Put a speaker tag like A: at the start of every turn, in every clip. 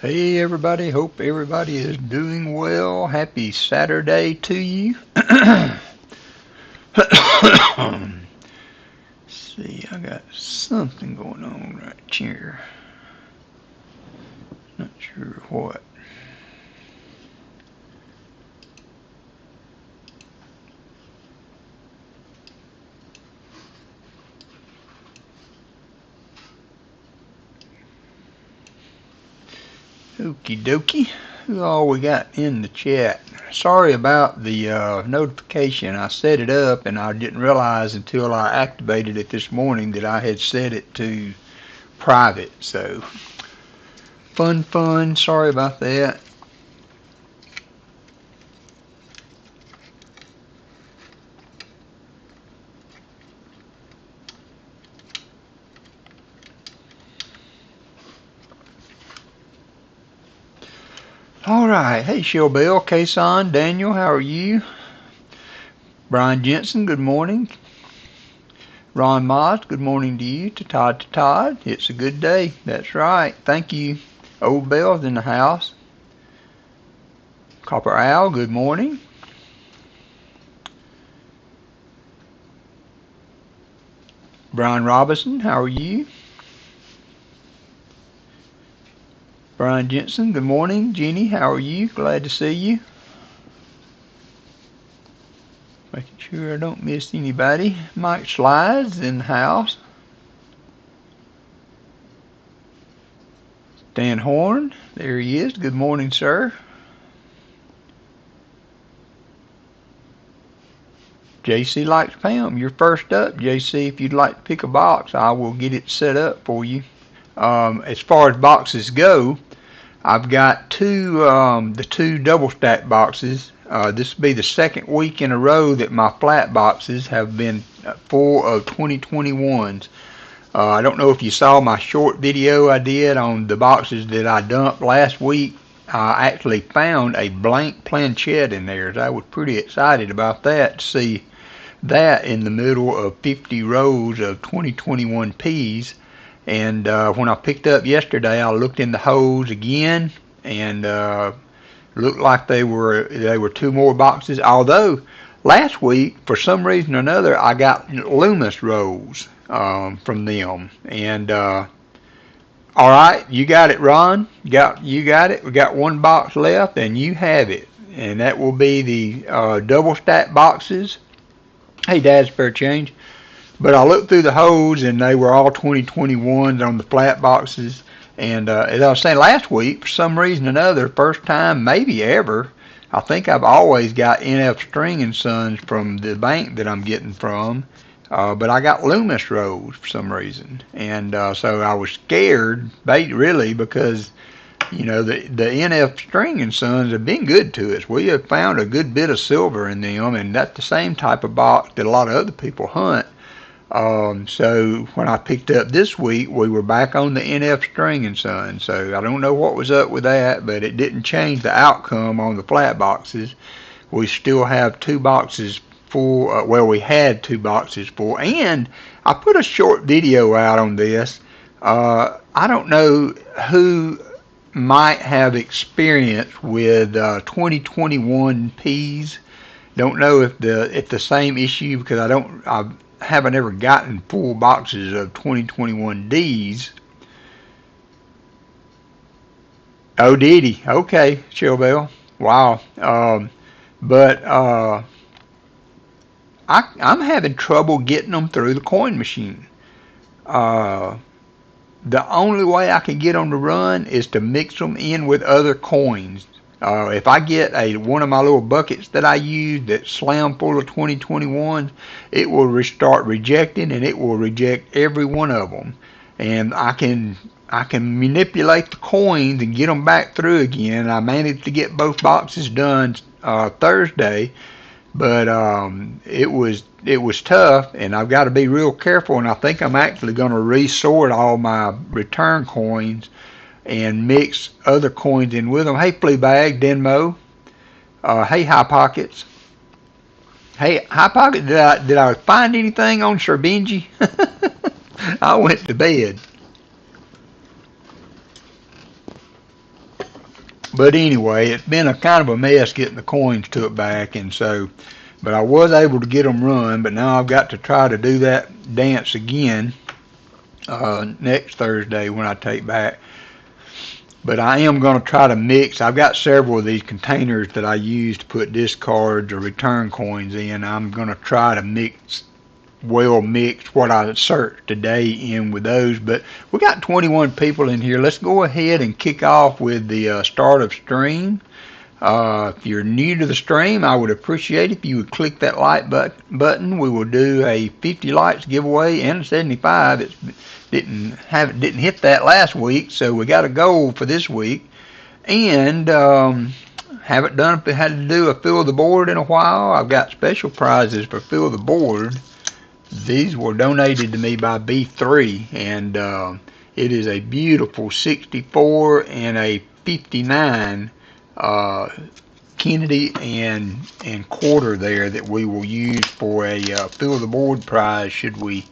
A: Hey everybody, hope everybody is doing well. Happy Saturday to you. See, I got something going on right here. Not sure what. Okie dokie. Who all we got in the chat? Sorry about the notification. I set it up and I didn't realize until I activated it this morning that I had set it to private. So fun. Sorry about that. All right. Hey, Shellbell, Kason, Daniel, how are you? Brian Jensen, good morning. Ron Moss, good morning to you. To Todd, it's a good day. That's right. Thank you. Old Bell's in the house. Copper Owl, good morning. Brian Robinson, how are you? Brian Jensen, good morning. Jeannie, how are you? Glad to see you. Making sure I don't miss anybody. Mike Slides in the house. Dan Horn, there he is. Good morning, sir. JC Likespam, you're first up. JC, if you'd like to pick a box, I will get it set up for you. As far as boxes go, I've got the two double stack boxes. This will be the second week in a row that my flat boxes have been full of 2021s. I don't know if you saw my short video I did on the boxes that I dumped last week. I actually found a blank planchette in there. I was pretty excited about that, to see that in the middle of 50 rows of 2021 Ps. And when I picked up yesterday, I looked in the hose again, and looked like they were two more boxes. Although last week, for some reason or another, I got Loomis rolls from them. And all right, you got it, Ron. You got it. We got one box left, and you have it. And that will be the double stack boxes. Hey, Dad's Fair Change. But I looked through the hose, and they were all 2021s on the flat boxes. And as I was saying last week, for some reason or another, first time maybe ever, I think I've always got NF String & Sons from the bank that I'm getting from. But I got Loomis rolls for some reason, and so I was scared, really, because you know the NF String and Sons have been good to us. We have found a good bit of silver in them, and that's the same type of box that a lot of other people hunt. So when I picked up this week, we were back on the NF String and Sons. So I don't know what was up with that, but it didn't change the outcome on the flat boxes. We still have 2 boxes full. Well, we had 2 boxes full, and I put a short video out on this. I don't know who might have experience with 2021 Ps. Don't know if the same issue, because I haven't ever gotten full boxes of 2021 Ds. Oh, did he? Okay, Shellbell. Wow. But I'm having trouble getting them through the coin machine. The only way I can get them to run is to mix them in with other coins. If I get one of my little buckets that I use that's slam full of 2021s, it will start rejecting, and it will reject every one of them. And I can manipulate the coins and get them back through again. I managed to get both boxes done Thursday, but it was tough, and I've got to be real careful. And I think I'm actually going to resort all my return coins and mix other coins in with them. Hey, Fleabag, Denmo. Hey, High Pockets. Hey, High Pocket, did I find anything on Sir Benji? I went to bed. But anyway, it's been a kind of a mess getting the coins took back, and so, but I was able to get them run. But now I've got to try to do that dance again next Thursday when I take back. But I am going to try to mix. I've got several of these containers that I use to put discards or return coins in. I'm going to try to mix what I searched today in with those. But we got 21 people in here. Let's go ahead and kick off with the start of stream. If you're new to the stream, I would appreciate if you would click that like button. We will do a 50 likes giveaway and a 75. It didn't hit that last week, so we got a goal for this week. And haven't had to do a fill the board in a while. I've got special prizes for fill the board. These were donated to me by B3, and it is a beautiful 64 and a 59 Kennedy and quarter there that we will use for a fill the board prize should we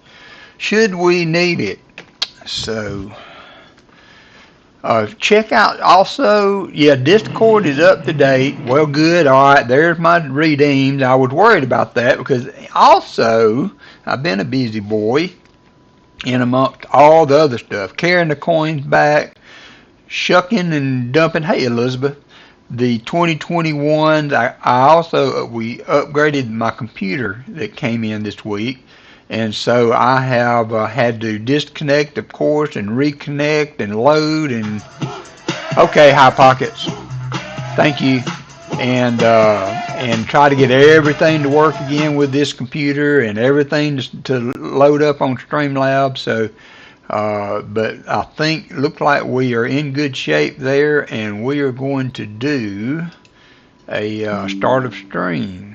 A: need it. So check out also, Discord is up to date. Well, good. All right, there's my redeems. I was worried about that because also I've been a busy boy in amongst all the other stuff, carrying the coins back, shucking and dumping. Hey, Elizabeth. The 2021s, we upgraded my computer that came in this week, and so I have had to disconnect, of course, and reconnect and load and okay, High Pockets, thank you, and try to get everything to work again with this computer and everything to load up on Streamlabs. So. But I think look like we are in good shape there, and we are going to do a start of stream.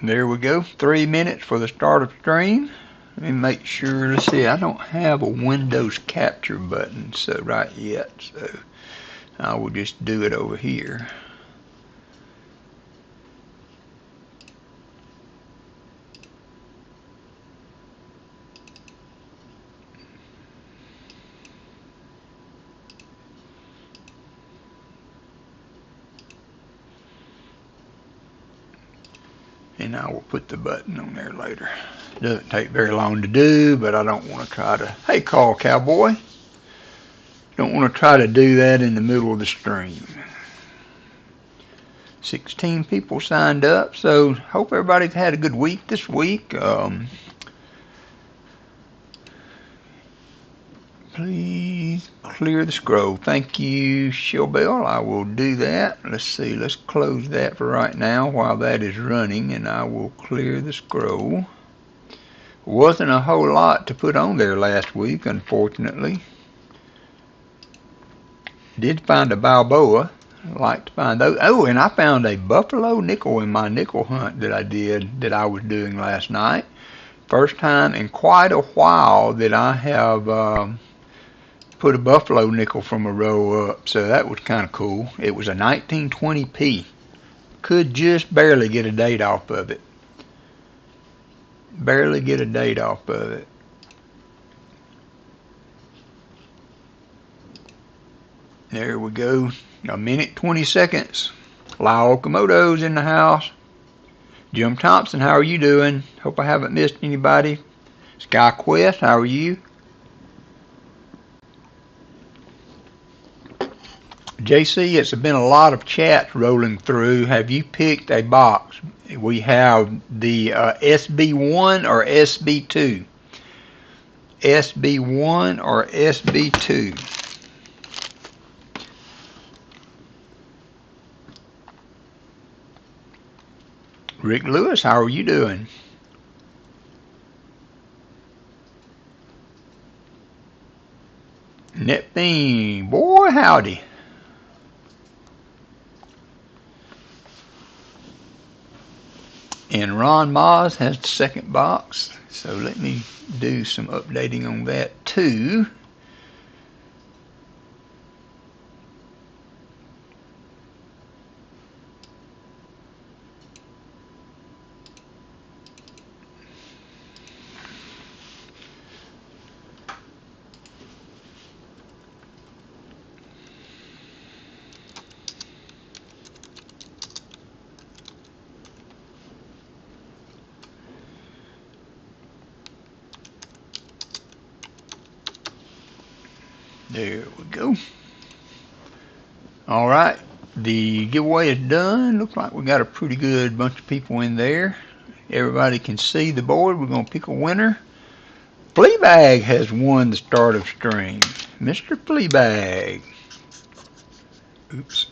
A: There we go, 3 minutes for the start of stream. Let me make sure, let's see, I don't have a Windows capture button right yet, so I will just do it over here. And I will put the button on there later. Doesn't take very long to do, but I don't want to try to, hey, Call Cowboy. Don't want to try to do that in the middle of the stream. 16 people signed up, so hope everybody's had a good week this week. Please clear the scroll. Thank you, Showbell. I will do that. Let's see. Let's close that for right now while that is running, and I will clear the scroll. Wasn't a whole lot to put on there last week, unfortunately. Did find a Balboa. I like to find those. Oh, and I found a buffalo nickel in my nickel hunt that I was doing last night. First time in quite a while that I have put a buffalo nickel from a row up, so that was kind of cool. It was a 1920p. Could just barely get a date off of it. Barely get a date off of it. There we go. A minute 20 seconds. Lyle Okamoto's in the house. Jim Thompson, how are you doing? Hope I haven't missed anybody. Sky Quest, how are you? JC, it's been a lot of chats rolling through. Have you picked a box? We have the SB1 or SB2. SB1 or SB2. Rick Lewis, how are you doing? Nettheme, boy howdy. And Ron Moz has the second box, so let me do some updating on that too. There we go. All right, the giveaway is done. Looks like we got a pretty good bunch of people in there. Everybody can see the board. We're going to pick a winner. Fleabag has won the start of stream. Mr. Fleabag. Oops.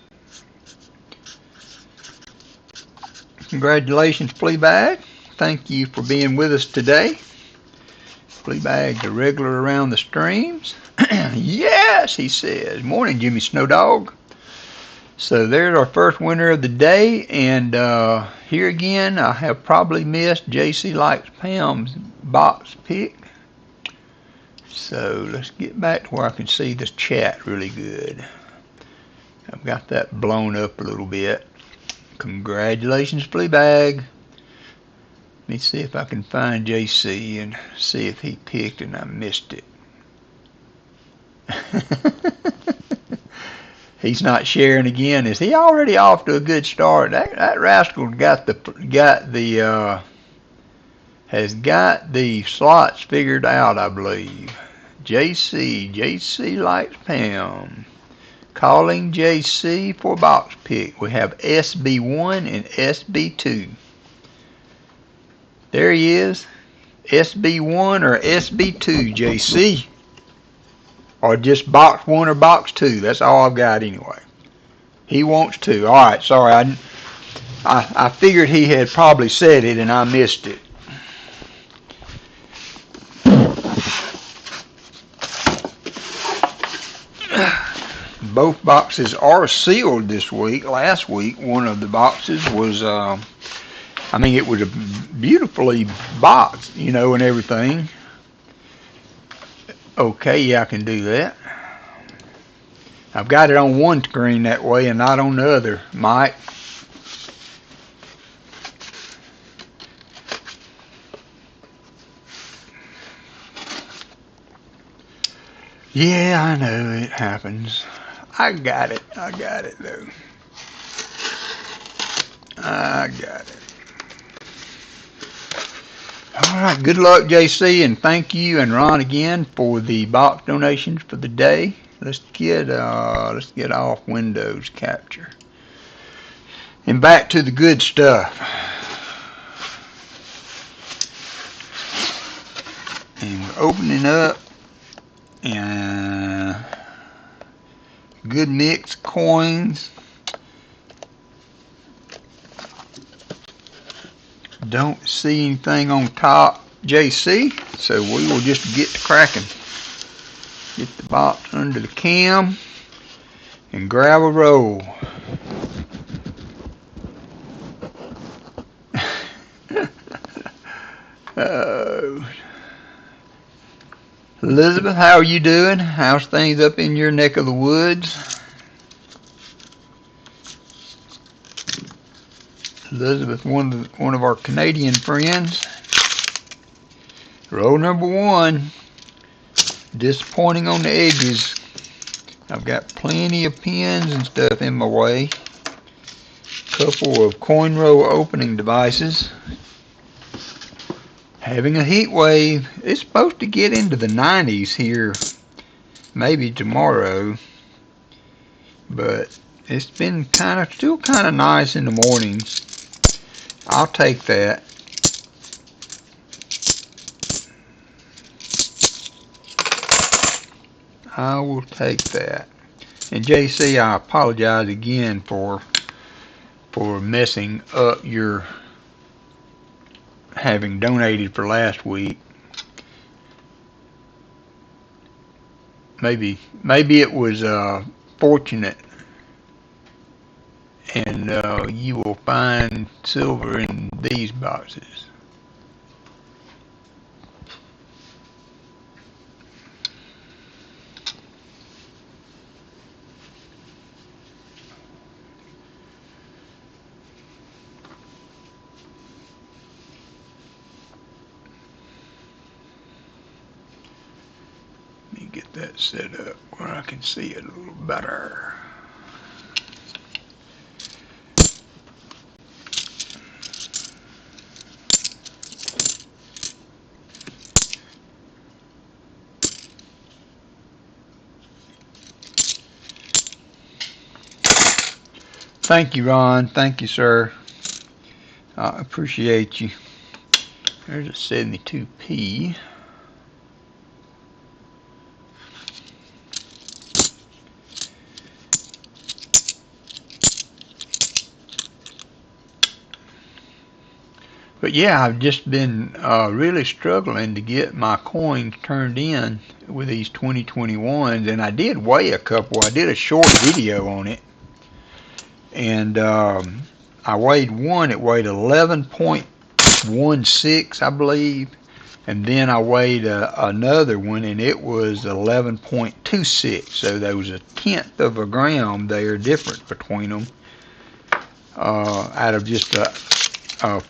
A: Congratulations, Fleabag. Thank you for being with us today. Fleabag's a regular around the streams. Yes, he says. Morning, Jimmy Snowdog. So there's our first winner of the day, and here again, I have probably missed JC Likes Pam's box pick. So let's get back to where I can see this chat really good. I've got that blown up a little bit. Congratulations, Fleabag. Let me see if I can find JC and see if he picked and I missed it. He's not sharing again. Is he already off to a good start? That rascal has got the slots figured out, I believe. JC Likes Pam. Calling JC for box pick. We have SB1 and SB2. There he is. SB1 or SB2, JC. Or just box 1 or box 2. That's all I've got anyway. He wants 2. All right, sorry. I figured he had probably said it and I missed it. Both boxes are sealed this week. Last week, one of the boxes was, it was a beautifully boxed, and everything. Okay, yeah, I can do that. I've got it on one screen that way and not on the other, Mike. Yeah, I know it happens. I got it though. I got it. All right, good luck, JC, and thank you and Ron again for the box donations for the day. Let's get off Windows Capture. And back to the good stuff. And we're opening up, and good mix coins. Don't see anything on top, JC, so we will just get to cracking. Get the box under the cam and grab a roll. Elizabeth, how are you doing? How's things up in your neck of the woods? Elizabeth, one of our Canadian friends. Roll number one. Disappointing on the edges. I've got plenty of pins and stuff in my way. Couple of coin roll opening devices. Having a heat wave. It's supposed to get into the 90s here maybe tomorrow, but it's been still kind of nice in the mornings. I'll take that. I will take that. And JC, I apologize again for messing up your having donated for last week. Maybe it was fortunate, and you will find silver in these boxes. Get that set up where I can see it a little better. Thank you, Ron. Thank you, sir. I appreciate you. There's a 72p. But yeah, I've just been really struggling to get my coins turned in with these 2021s, and I did weigh a couple. I did a short video on it, and I weighed one. It weighed 11.16, I believe, and then I weighed another one, and it was 11.26. So there was 1/10 of a gram there difference between them out of just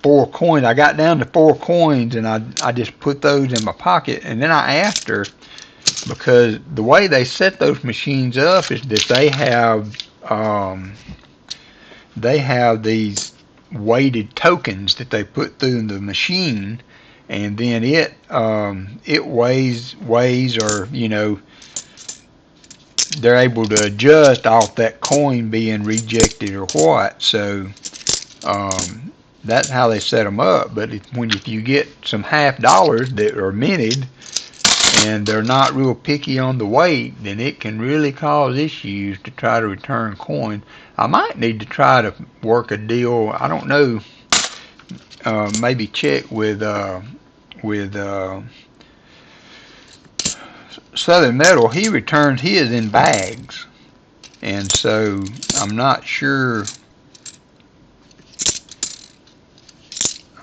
A: 4 coins. I got down to 4 coins, and I just put those in my pocket. And then I asked her, because the way they set those machines up is that they have these weighted tokens that they put through the machine, and then it weighs, or they're able to adjust off that coin being rejected or what. So that's how they set them up. But if you get some $half that are minted and they're not real picky on the weight, then it can really cause issues to try to return coin. I might need to try to work a deal. I don't know. Maybe check with Southern Metal. He returns his in bags, and so I'm not sure.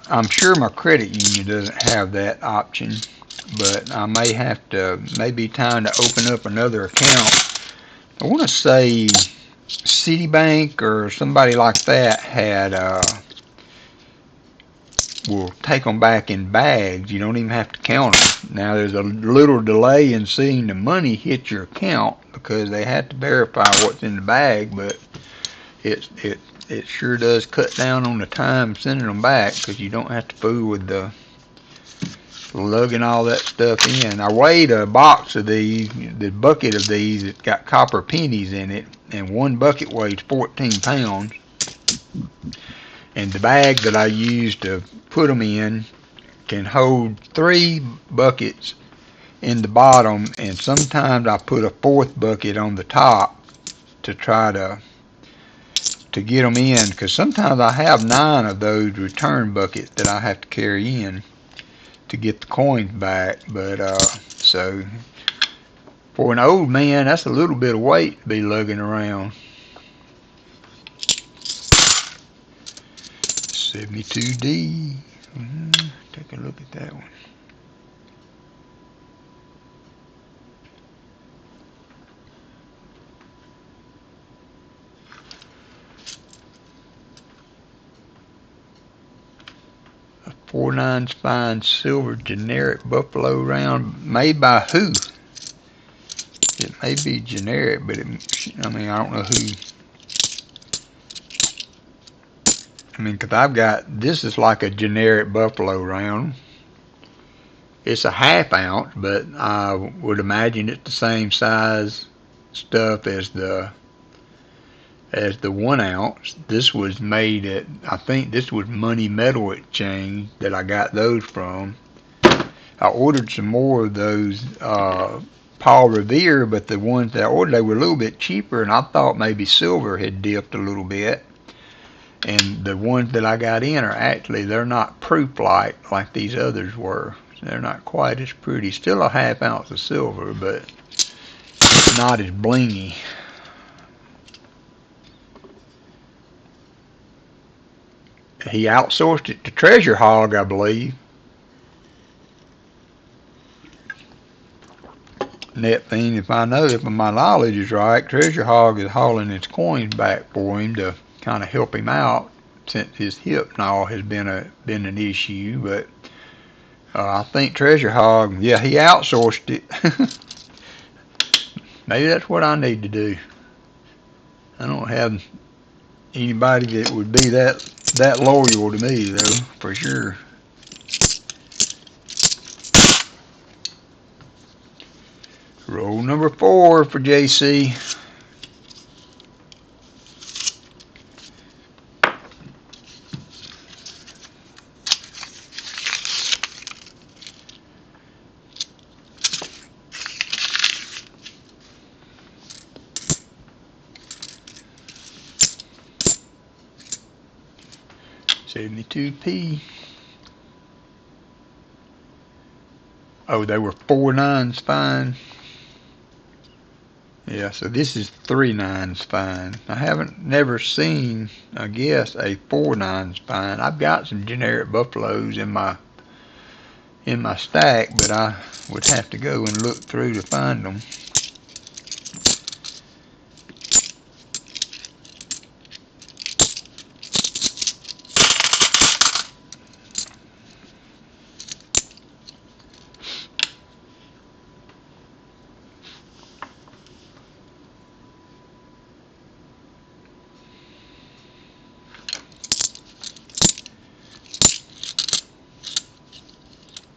A: I'm sure my credit union doesn't have that option, but I may have to, maybe time to open up another account. I want to say Citibank or somebody like that will take them back in bags. You don't even have to count them. Now there's a little delay in seeing the money hit your account because they have to verify what's in the bag, but it sure does cut down on the time sending them back, because you don't have to fool with the lugging all that stuff in. I weighed a box of these, the bucket of these, it got copper pennies in it, and one bucket weighs 14 pounds. And the bag that I use to put them in can hold 3 buckets in the bottom, and sometimes I put a 4th bucket on the top to try to get them in, because sometimes I have 9 of those return buckets that I have to carry in to get the coins back. But so for an old man, that's a little bit of weight to be lugging around. 72D. Take a look at that one. A 4/9 fine silver generic buffalo round, made by who? It may be generic, but I mean, I don't know who. I mean, because I've got, this is like a generic buffalo round. It's a 1/2 ounce, but I would imagine it's the same size stuff as the 1 ounce. This was made at, I think this was Money Metal Exchange that I got those from. I ordered some more of those Paul Revere, but the ones that I ordered, they were a little bit cheaper, and I thought maybe silver had dipped a little bit. And the ones that I got in are actually, they're not proof like these others were. They're not quite as pretty. Still a 1/2 ounce of silver, but not as blingy. He outsourced it to Treasure Hog, I believe. And that thing, if my knowledge is right, Treasure Hog is hauling his coins back for him to kind of help him out, since his hip and all has been an issue. But I think Treasure Hog, yeah, he outsourced it. Maybe that's what I need to do. I don't have anybody that would be that loyal to me, though, for sure. Roll number 4 for JC. $72p. Oh, they were 4/9s fine. Yeah, so this is 3/9s fine. I haven't never seen, I guess, a 4/9s fine. I've got some generic buffaloes in my stack, but I would have to go and look through to find them.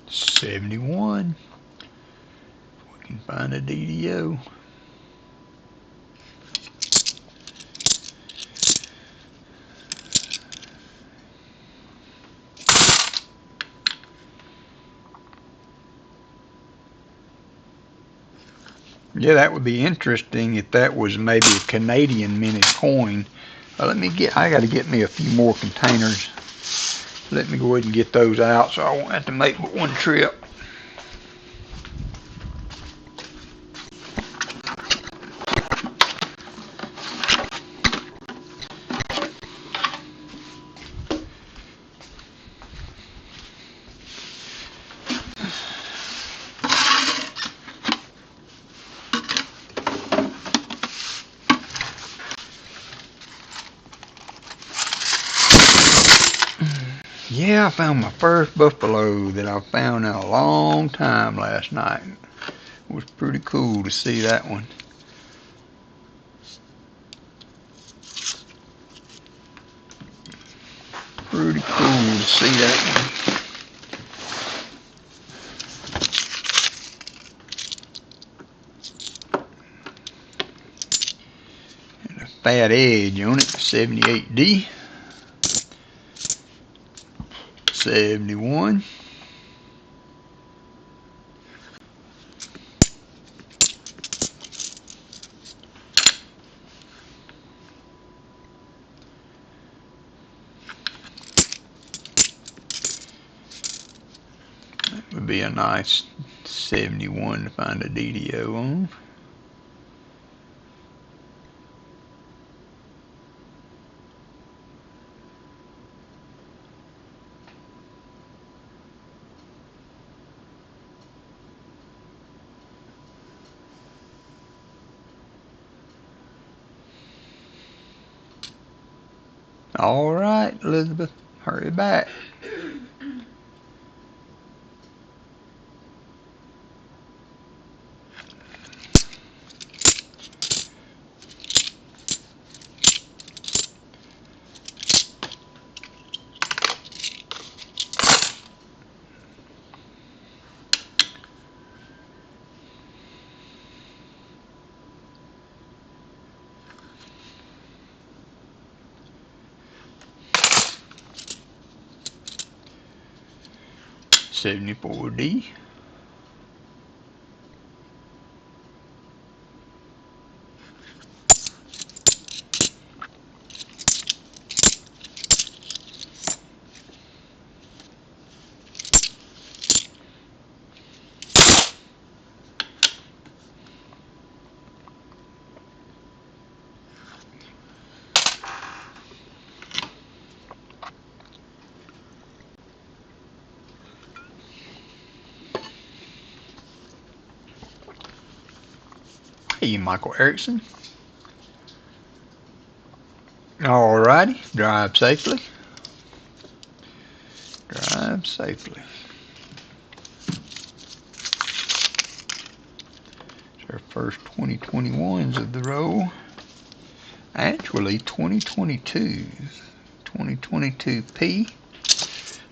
A: $71. We can find a DDO. Yeah, that would be interesting if that was maybe a Canadian minted coin. I got to get me a few more containers. Let me go ahead and get those out so I won't have to make but one trip. Yeah, I found my first buffalo that I found in a long time last night. It was pretty cool to see that one. Pretty cool to see that one. And a fat edge on it, 78D. 71. That would be a nice 71 to find a DDO on. All right, Elizabeth, hurry back. $74D. Hey, Michael Erickson. Alrighty, drive safely. Drive safely. It's our first 2021s of the roll. Actually, 2022s. 2022P.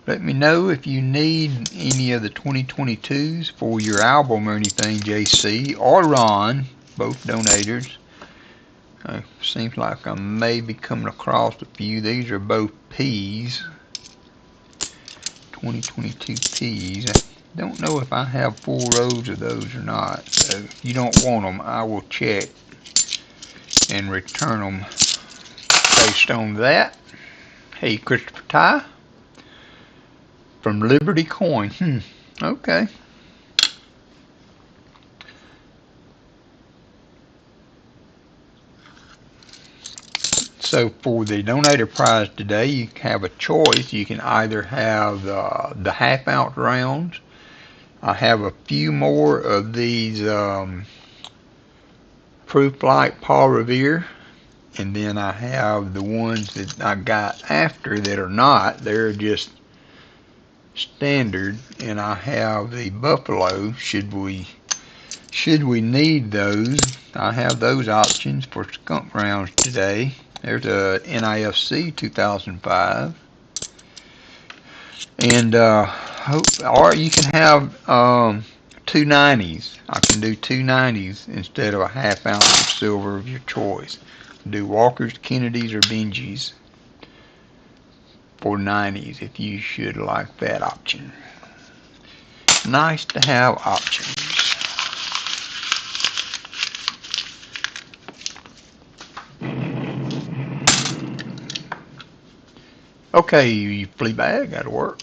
A: Let me know if you need any of the 2022s for your album or anything, JC or Ron, both donators. Seems like I may be coming across a few. These are both P's. 2022 P's. I don't know if I have 4 rows of those or not. So if you don't want them, I will check and return them based on that. Hey, Christopher Ty from Liberty Coin. Okay. So for the donator prize today, you have a choice. You can either have the half-ounce rounds. I have a few more of these Proof Light Paul Revere, and then I have the ones that I got after that are not. They're just standard, and I have the Buffalo. Should we need those? I have those options for skunk rounds today. There's a NIFC 2005. And or you can have 290s. I can do 290s instead of a half ounce of silver of your choice. Do Walkers, Kennedys, or Benjis for 90s if you should like that option. Nice to have options. Okay, you flea bag, that'll work.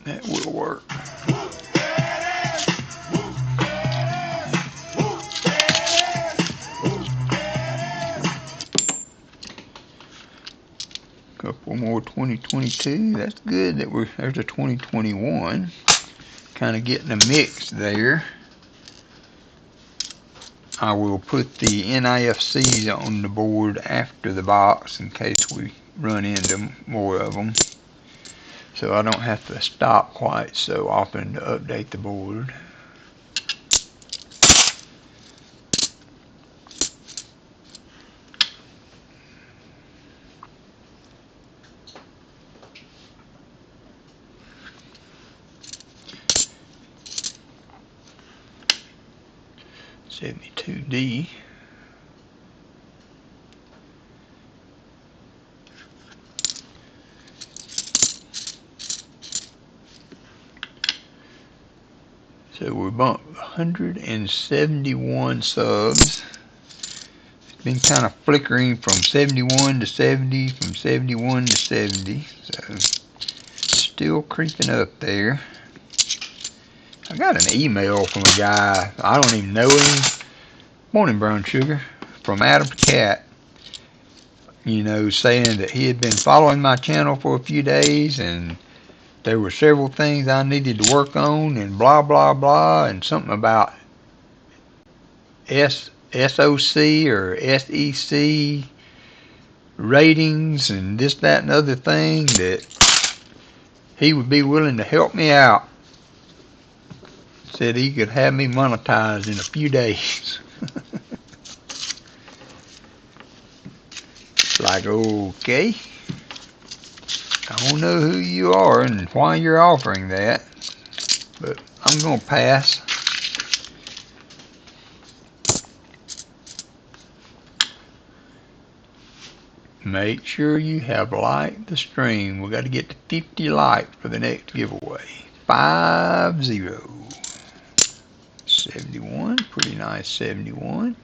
A: That will work. Couple more 2022. That's good that there's a 2021. Kind of getting a mix there. I will put the NIFCs on the board after the box in case we run into more of them. So I don't have to stop quite so often to update the board. $72D. So we bumped 171 subs. It's been kind of flickering from 71 to 70, from 71 to 70. So still creeping up there. I got an email from a guy, I don't even know him. Morning, Brown Sugar. From Adam Cat. You know, saying that he had been following my channel for a few days and there were several things I needed to work on and blah, blah, blah, and something about SOC or SEC ratings and this, that, and other thing, that he would be willing to help me out. Said he could have me monetized in a few days. Like, okay. I don't know who you are and why you're offering that, but I'm going to pass. Make sure you have liked the stream. We got to get to 50 likes for the next giveaway. 50. 71, pretty nice 71.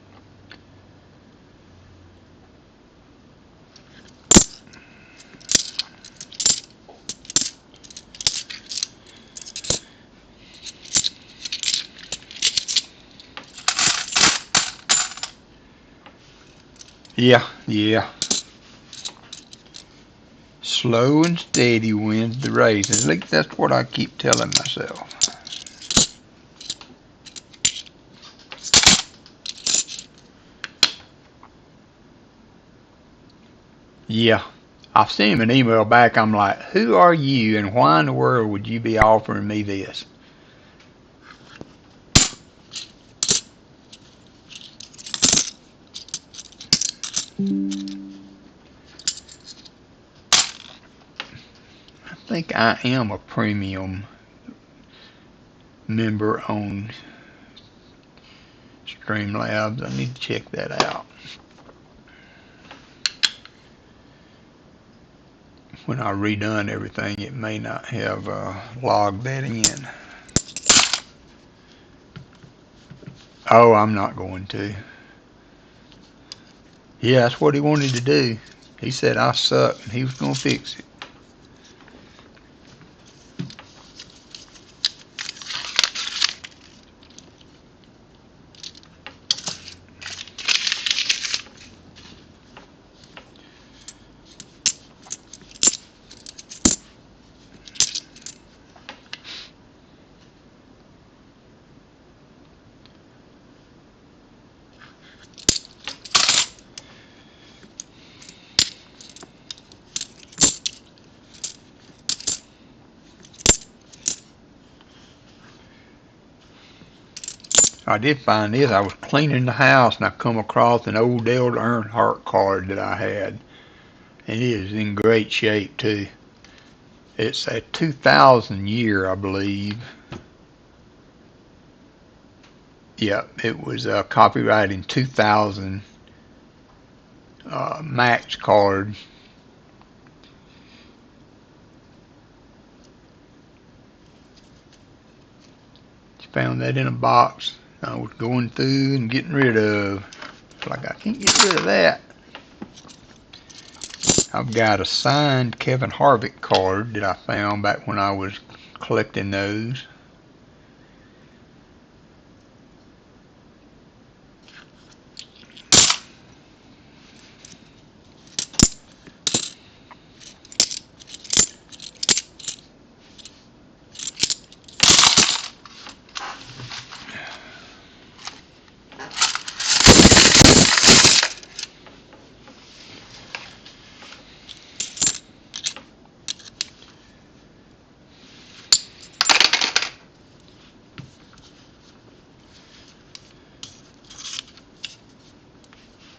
A: Yeah. Slow and steady wins the race. At least that's what I keep telling myself. Yeah. I sent him an email back. I'm like, who are you and why in the world would you be offering me this? I think I am a premium member on Streamlabs. I need to check that out. When I redone everything, it may not have logged that in. Oh, I'm not going to. Yeah, that's what he wanted to do. He said I suck and he was going to fix it. I did find this. I was cleaning the house and I come across an old Dale Earnhardt card that I had. And it is in great shape too. It's a 2000 year, I believe. Yep, it was copyrighted in 2000. Max card. Found that in a box. I was going through and getting rid of. Like, I can't get rid of that. I've got a signed Kevin Harvick card that I found back when I was collecting those.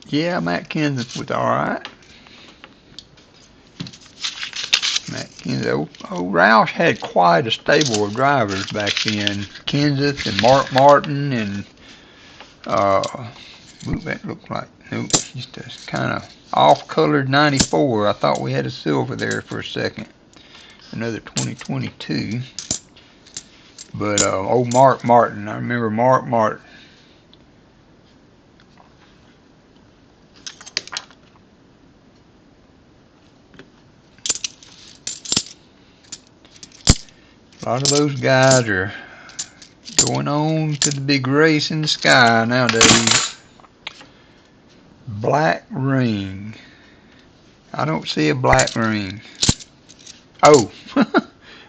A: Yeah, Matt Kenseth was alright. Matt Kenseth, old Roush had quite a stable of drivers back then. Kenseth and Mark Martin and what that looked like. Nope, just a kind of off-colored 94. I thought we had a silver there for a second. Another 2022. But old Mark Martin, I remember Mark Martin. A lot of those guys are going on to the big race in the sky nowadays. Black ring. I don't see a black ring. Oh,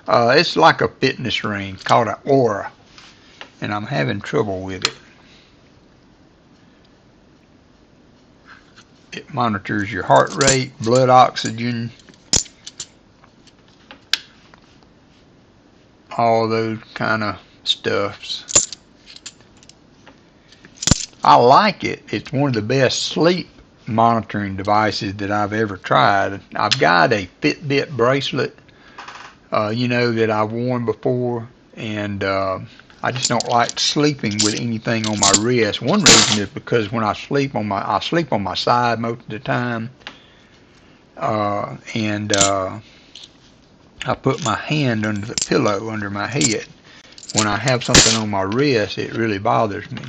A: it's like a fitness ring called an Aura, and I'm having trouble with it. It monitors your heart rate, blood oxygen, all those kind of stuffs. I like it. It's one of the best sleep monitoring devices that I've ever tried. I've got a Fitbit bracelet, you know, that I've worn before, and I just don't like sleeping with anything on my wrist. One reason is because when I sleep on my side most of the time, and I put my hand under the pillow under my head. When I have something on my wrist, it really bothers me.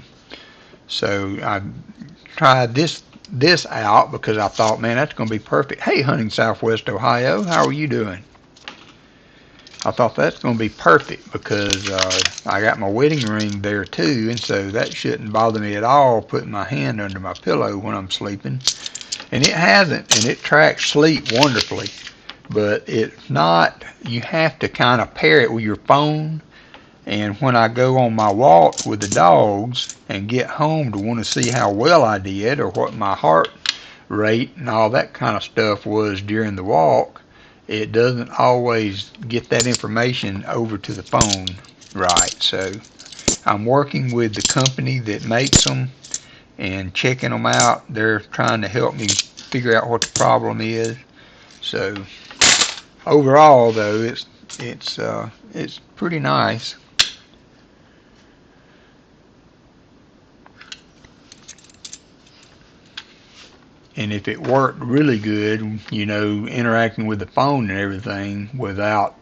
A: So I tried this out because I thought, man, that's going to be perfect. Hey, hunting Southwest Ohio, how are you doing? I thought that's going to be perfect because I got my wedding ring there too, and so that shouldn't bother me at all putting my hand under my pillow when I'm sleeping. And it hasn't, and it tracks sleep wonderfully. But it's not, you have to kind of pair it with your phone. And when I go on my walk with the dogs and get home to want to see how well I did or what my heart rate and all that kind of stuff was during the walk, it doesn't always get that information over to the phone right. So I'm working with the company that makes them and checking them out. They're trying to help me figure out what the problem is. So overall, though, it's pretty nice. And if it worked really good, you know, interacting with the phone and everything without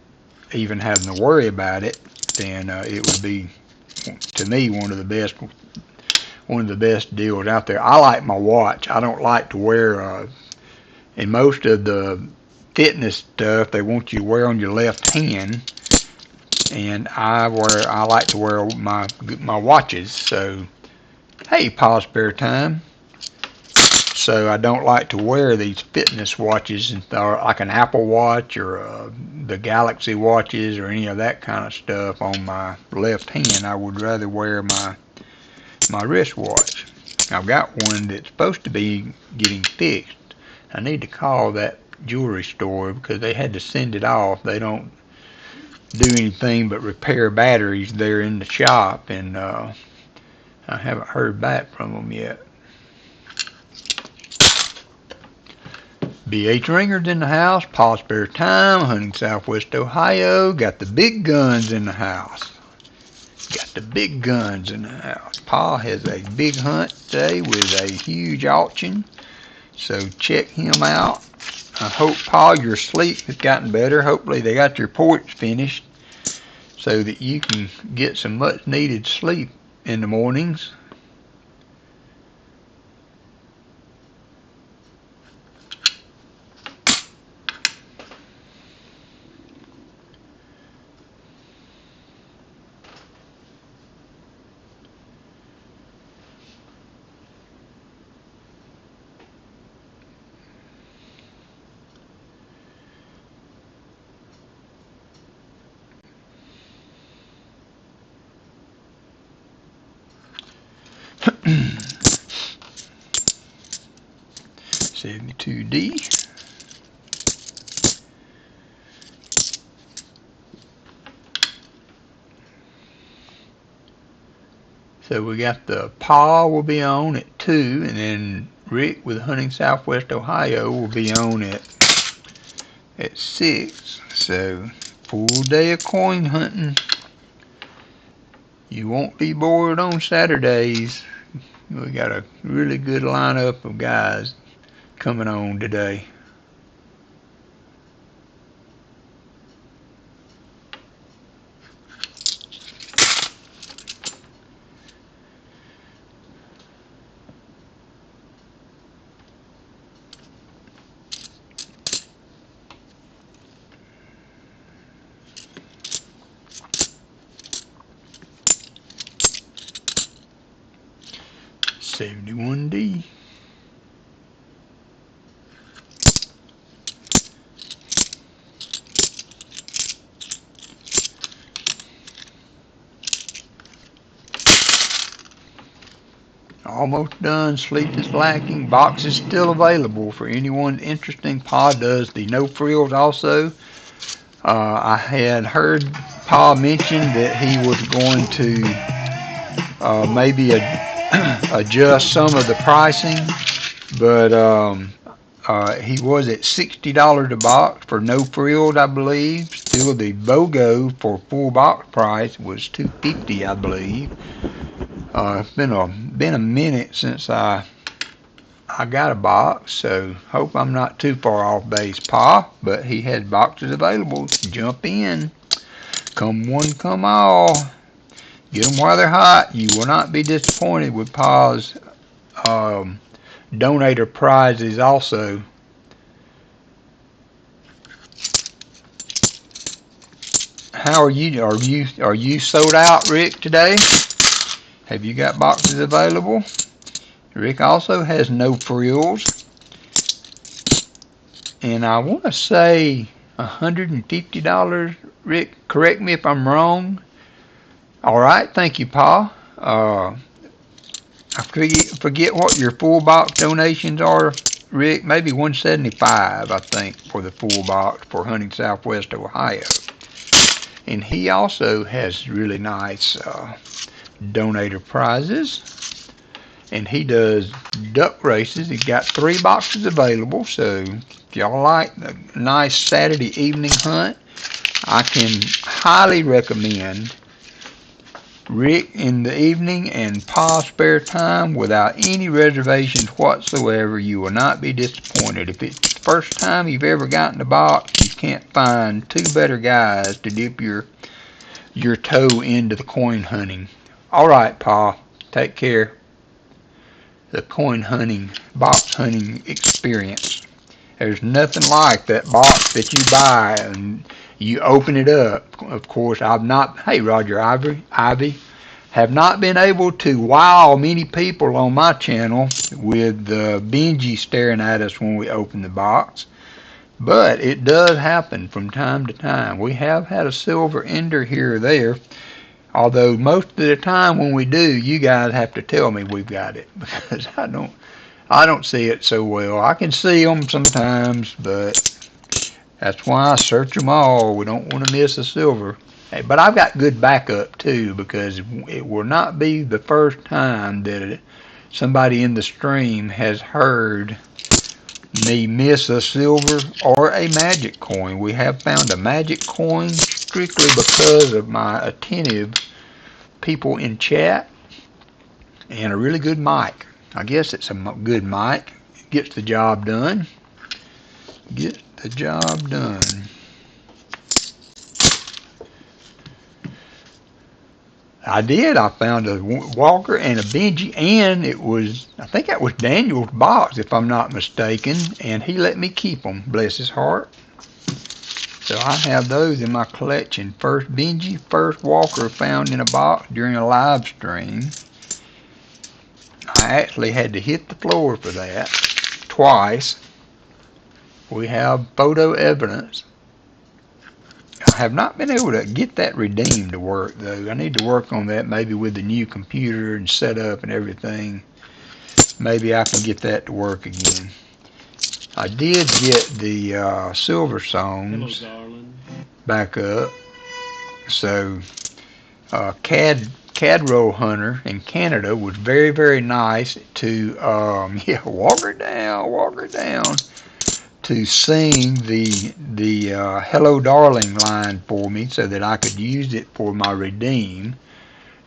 A: even having to worry about it, then it would be, to me, one of the best deals out there. I like my watch. I don't like to wear. In most of the fitness stuff, they want you to wear on your left hand, and I like to wear my watches. So, hey, Paul Spare Time. So I don't like to wear these fitness watches, like an Apple Watch or the Galaxy watches or any of that kind of stuff on my left hand. I would rather wear my wristwatch. I've got one that's supposed to be getting fixed. I need to call that jewelry store because they had to send it off. They don't do anything but repair batteries there in the shop, and I haven't heard back from them yet. BH Ringer's in the house. Paul Spare Time, hunting Southwest Ohio. Got the big guns in the house. Got the big guns in the house. Paul has a big hunt today with a huge auction. So check him out. I hope, Paul, your sleep has gotten better. Hopefully they got your porch finished so that you can get some much needed sleep in the mornings. $72D. So we got the Paul will be on at 2, and then Rick with Hunting Southwest Ohio will be on at 6. So full day of coin hunting. You won't be bored on Saturdays. We got a really good lineup of guys coming on today. 71D. Almost done. Sleep is lacking. Box is still available for anyone interested. Pa does the no frills also. I had heard Pa mention that he was going to maybe adjust some of the pricing, but he was at $60 a box for no frills, I believe. Still, the BOGO for full box price was $250, I believe. It's been a minute since I got a box, so hope I'm not too far off base, Pa. But he has boxes available. Jump in. Come one, come all. Get them while they're hot. You will not be disappointed with Pa's donator prizes also. How are you? Are you sold out, Rick, today? Have you got boxes available? Rick also has no frills. And I want to say $150. Rick, correct me if I'm wrong. All right, thank you, Pa. I forget what your full box donations are, Rick. Maybe $175, I think, for the full box for Hunting Southwest Ohio. And he also has really nice donator prizes. And he does duck races. He's got 3 boxes available. So if y'all like a nice Saturday evening hunt, I can highly recommend Rick in the evening and Pa spare time without any reservations whatsoever. You will not be disappointed. If it's the first time you've ever gotten a box, you can't find 2 better guys to dip your toe into the coin hunting. All right, Pa, take care. The coin hunting, box hunting experience. There's nothing like that box that you buy and you open it up. Of course, hey, Roger Ivy, have not been able to wow many people on my channel with Benji staring at us when we open the box. But it does happen from time to time. We have had a silver ender here or there. Although most of the time when we do, you guys have to tell me we've got it, because I don't see it so well. I can see them sometimes, but that's why I search them all. We don't want to miss a silver. Hey, but I've got good backup too, because it will not be the first time that somebody in the stream has heard me miss a silver or a magic coin. We have found a magic coin strictly because of my attentive people in chat and a really good mic. I guess it's a good mic. It gets the job done. Get the job done. I did. I found a Walker and a Benji, and I think that was Daniel's box, if I'm not mistaken, and he let me keep them, bless his heart. So I have those in my collection. First Benji, first Walker found in a box during a live stream. I actually had to hit the floor for that twice. We have photo evidence. I have not been able to get that redeemed to work, though. I need to work on that, maybe with the new computer and setup and everything. Maybe I can get that to work again. I did get the Silver Songs back up. So Cadro Hunter in Canada was very, very nice to Walker down, to sing the Hello Darling line for me so that I could use it for my redeem.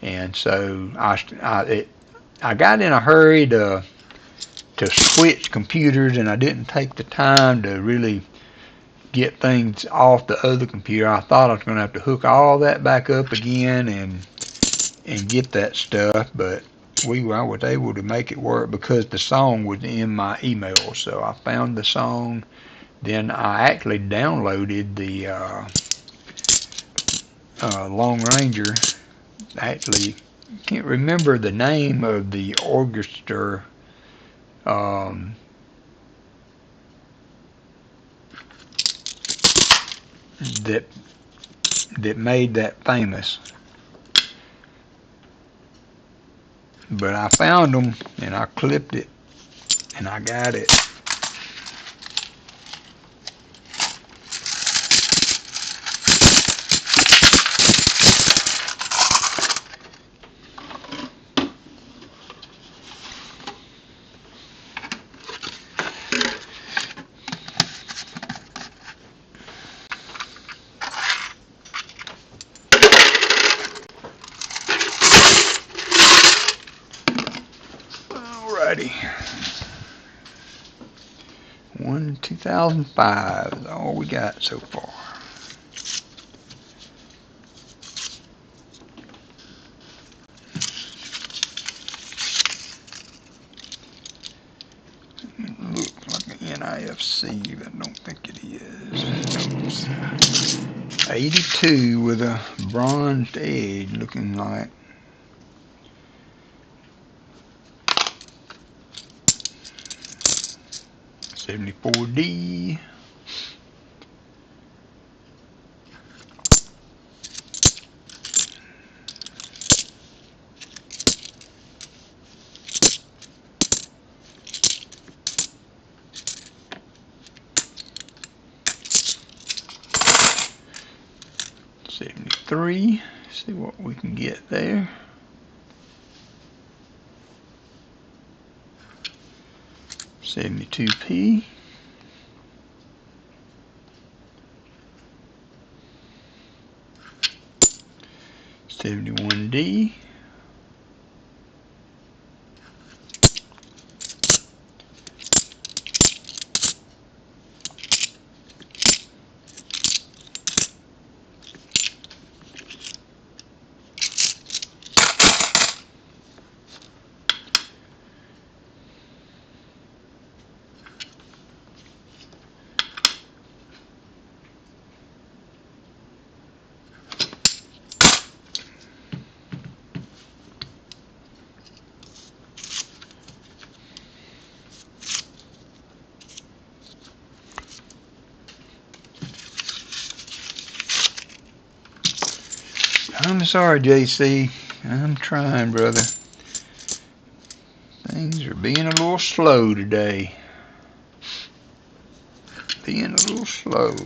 A: And so I got in a hurry to switch computers, and I didn't take the time to really get things off the other computer. I thought I was going to have to hook all that back up again and get that stuff, but I was able to make it work because the song was in my email. So I found the song, then I actually downloaded the Long Ranger, actually can't remember the name of the orchestra that made that famous. But I found them and I clipped it and I got it. Alrighty. 2005 is all we got so far. Looks like an NIFC, but I don't think it is. 82 with a bronzed edge looking like. $74D. $73. See what we can get there. $72P. $71D. I'm sorry, JC. I'm trying, brother. Things are being a little slow today. Being a little slow.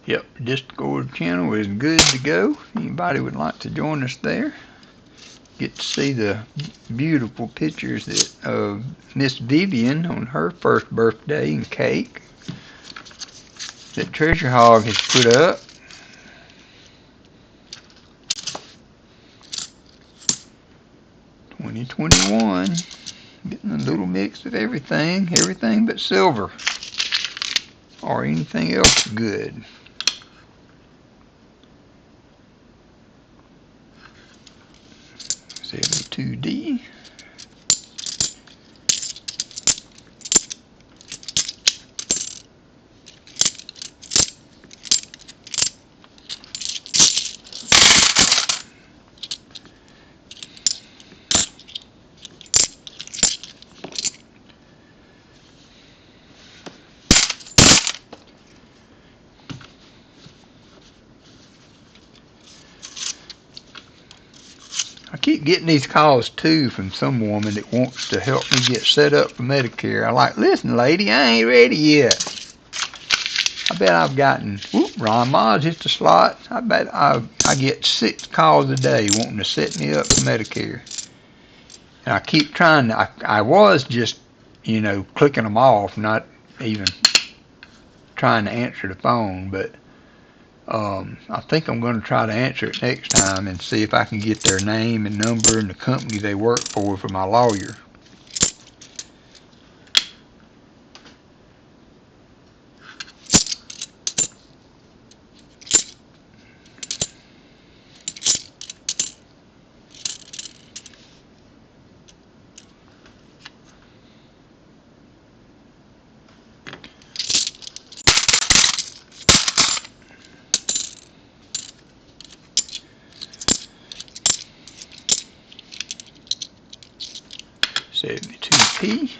A: Yep, Discord channel is good to go. Anybody would like to join us there? Get to see the beautiful pictures that of Miss Vivian on her first birthday and cake that Treasure Hog has put up. $2021, getting a little mix of everything but silver or anything else good. $72D. I keep getting these calls too from some woman that wants to help me get set up for Medicare. I'm like, listen, lady, I ain't ready yet. I bet I've gotten, Ron Ma's hit the slot. I bet I get 6 calls a day wanting to set me up for Medicare. And I keep trying, I was just, you know, clicking them off, not even trying to answer the phone, but I think I'm going to try to answer it next time and see if I can get their name and number and the company they work for my lawyer. $72p.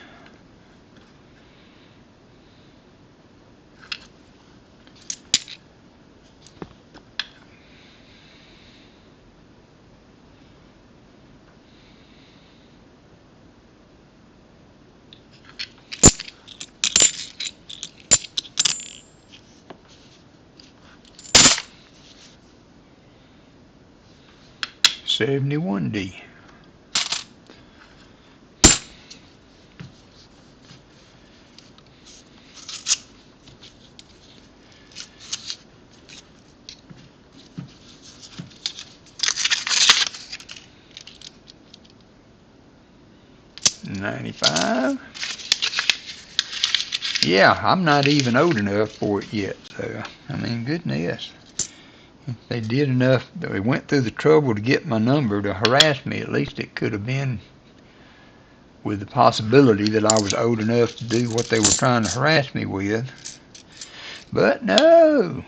A: $71D. $95. Yeah, I'm not even old enough for it yet, so, I mean, goodness. If they did enough, they went through the trouble to get my number to harass me, at least it could have been with the possibility that I was old enough to do what they were trying to harass me with. But no.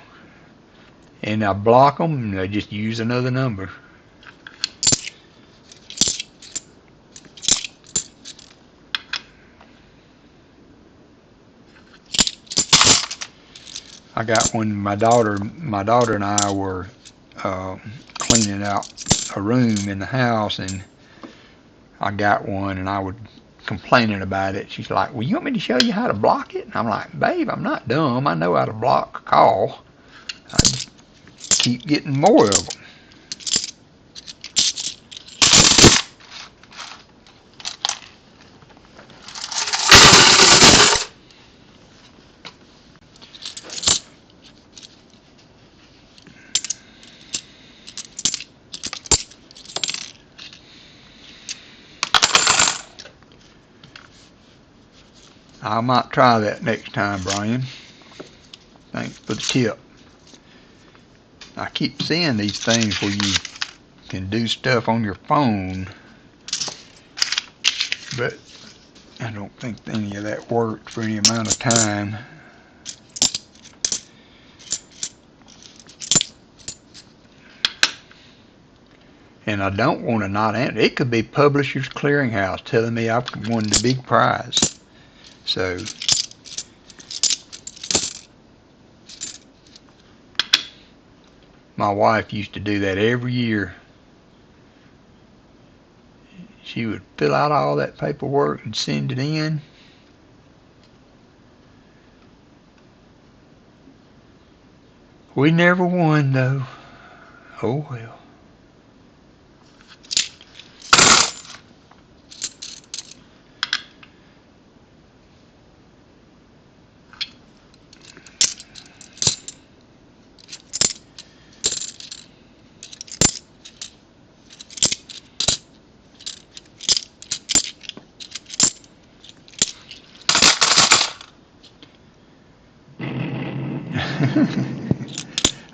A: And I block them and they just use another number. I got one, my daughter and I were cleaning out a room in the house, and I got one, and I was complaining about it. She's like, well, you want me to show you how to block it? And I'm like, babe, I'm not dumb. I know how to block a call. I just keep getting more of them. I might try that next time, Brian. Thanks for the tip. I keep seeing these things where you can do stuff on your phone, but I don't think any of that worked for any amount of time. And I don't want to not answer. It could be Publishers Clearinghouse telling me I've won the big prize. So my wife used to do that every year. She would fill out all that paperwork and send it in. We never won though. Oh well.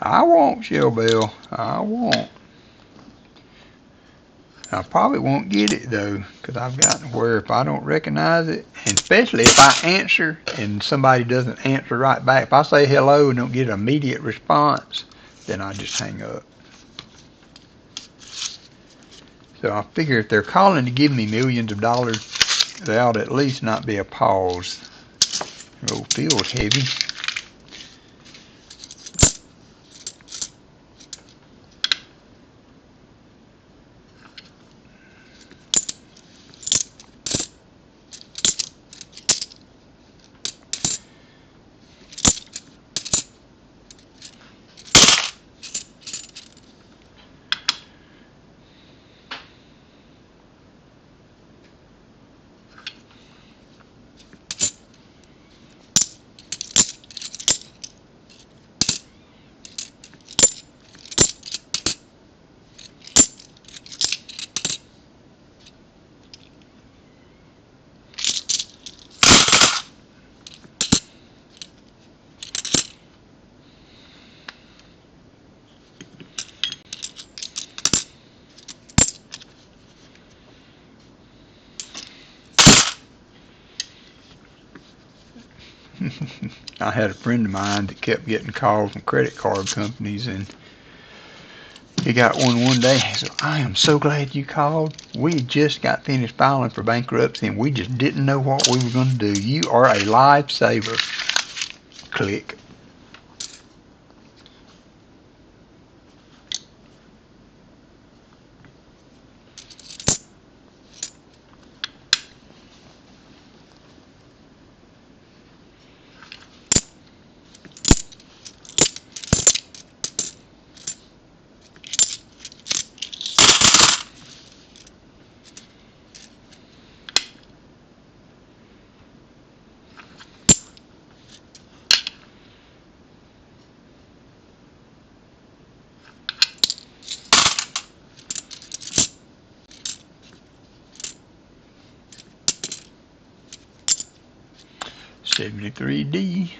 A: I won't, Shellbell. I won't. I probably won't get it though, because I've gotten where if I don't recognize it, and especially if I answer and somebody doesn't answer right back, if I say hello and don't get an immediate response, then I just hang up. So I figure if they're calling to give me millions of dollars, there ought to at least not be a pause. Oh, feels heavy. I had a friend of mine that kept getting calls from credit card companies, and he got one day. He said, "I am so glad you called. We just got finished filing for bankruptcy, and we just didn't know what we were going to do. You are a lifesaver." Click. $73D.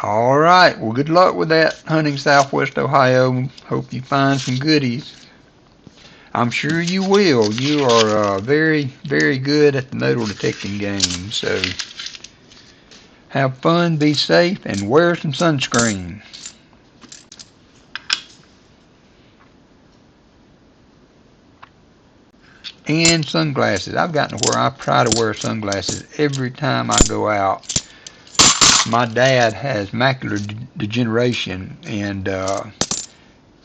A: All right, well, good luck with that, hunting Southwest Ohio. Hope you find some goodies. I'm sure you will. You are very, very good at the metal detecting game. So have fun, be safe, and wear some sunscreen. And sunglasses. I've gotten to where I try to wear sunglasses every time I go out. My dad has macular degeneration, and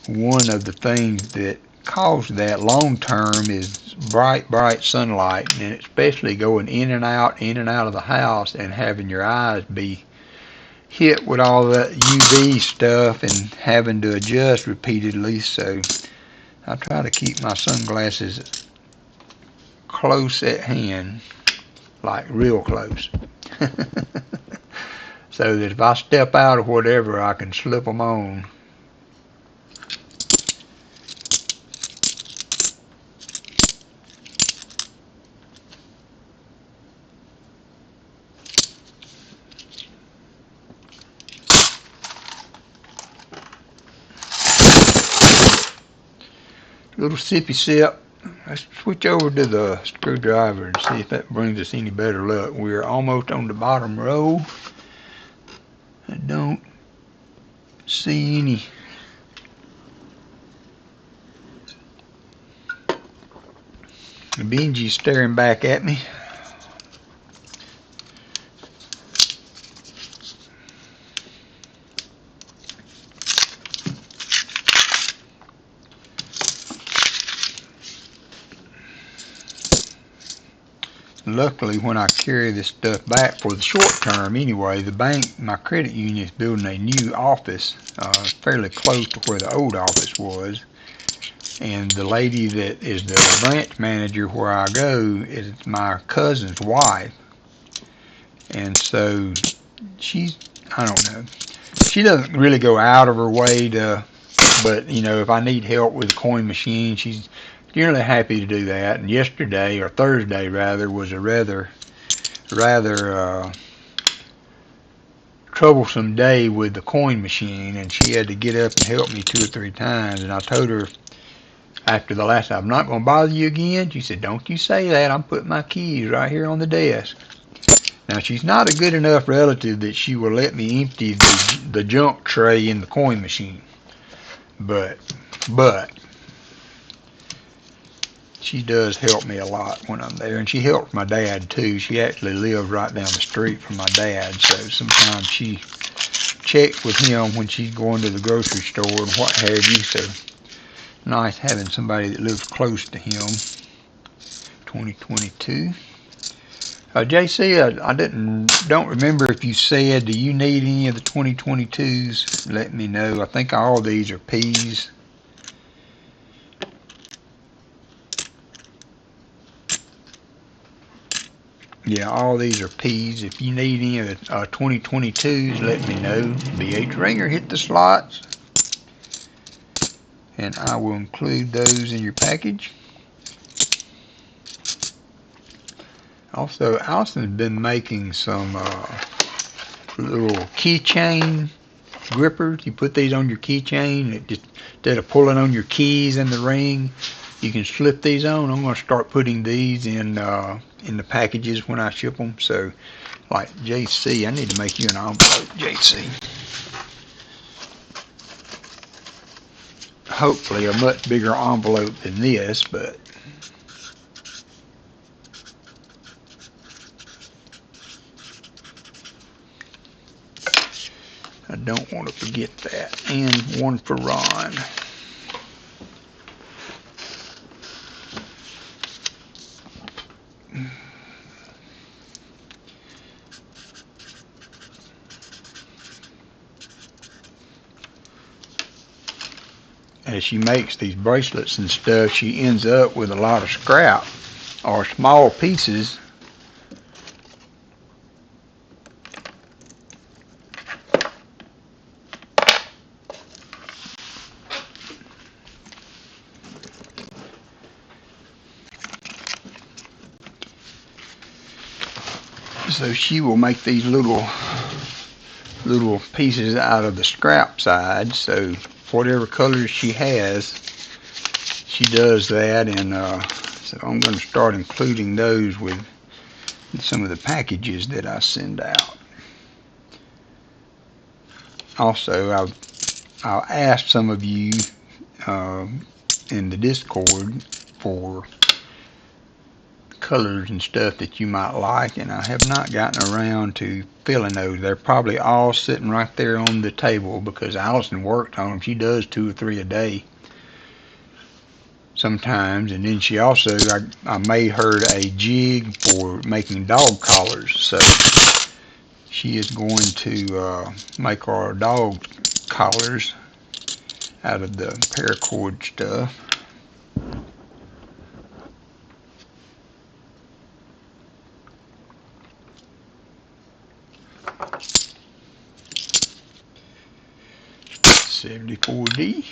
A: one of the things that causes that long term is bright sunlight, and especially going in and out of the house and having your eyes be hit with all that UV stuff and having to adjust repeatedly. So I try to keep my sunglasses close at hand, like real close. So that if I step out or whatever, I can slip them on. Little sippy sip. Let's switch over to the screwdriver and see if that brings us any better luck. We're almost on the bottom row. I don't see any. Benji's staring back at me. Luckily, when I carry this stuff back for the short term anyway, the bank, my credit union, is building a new office fairly close to where the old office was. And the lady that is the branch manager where I go is my cousin's wife. And so she's, I don't know, she doesn't really go out of her way to, but you know, if I need help with the coin machine, she's generally happy to do that. And yesterday, or Thursday rather, was a rather troublesome day with the coin machine, and she had to get up and help me 2 or 3 times. And I told her after the last time, "I'm not going to bother you again." She said, "Don't you say that. I'm putting my keys right here on the desk." Now, she's not a good enough relative that she will let me empty the junk tray in the coin machine. But she does help me a lot when I'm there, and she helps my dad too. She actually lives right down the street from my dad, so sometimes she checks with him when she's going to the grocery store and what have you. So nice having somebody that lives close to him. 2022. JC, I don't remember if you said, do you need any of the 2022s? Let me know. I think all of these are P's. yeah, all these are P's. If you need any of the 2022s, let me know. BH Ringer, hit the slots, and I will include those in your package. Also, Allison's been making some little keychain grippers. You put these on your keychain. It just, instead of pulling on your keys in the ring, you can slip these on. I'm going to start putting these in the packages when I ship them. So, like JC, I need to make you an envelope, JC. Hopefully, a much bigger envelope than this, but. I don't want to forget that. And one for Ron. As she makes these bracelets and stuff, she ends up with a lot of scrap or small pieces. So she will make these little pieces out of the scrap side. So whatever colors she has, she does that. And so I'm going to start including those with some of the packages that I send out. Also, I'll ask some of you in the Discord for colors and stuff that you might like, and I have not gotten around to filling those. They're probably all sitting right there on the table because Allison worked on them. She does 2 or 3 a day sometimes, and then she also, I made her a jig for making dog collars, so she is going to make our dog collars out of the paracord stuff. $74D.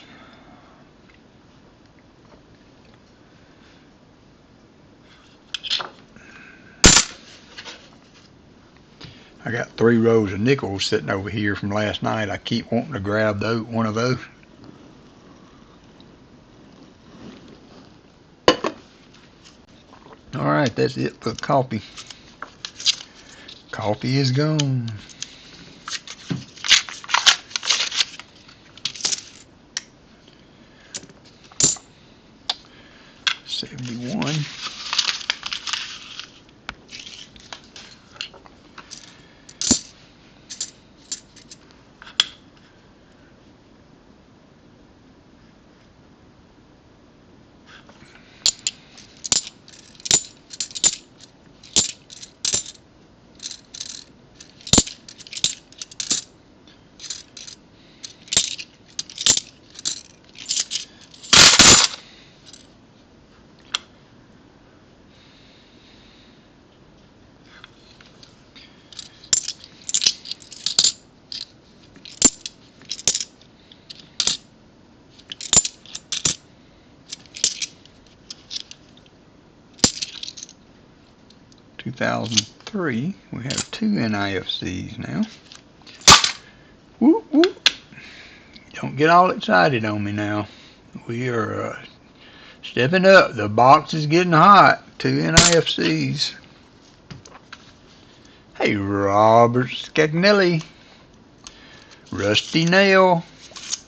A: I got 3 rows of nickels sitting over here from last night. I keep wanting to grab one of those. Alright, that's it for coffee. Coffee is gone. $71. $2,003. We have 2 NIFCs now. Whoop, whoop. Don't get all excited on me now. We are stepping up. The box is getting hot. 2 NIFCs. Hey, Robert Scagnelli. Rusty Nail.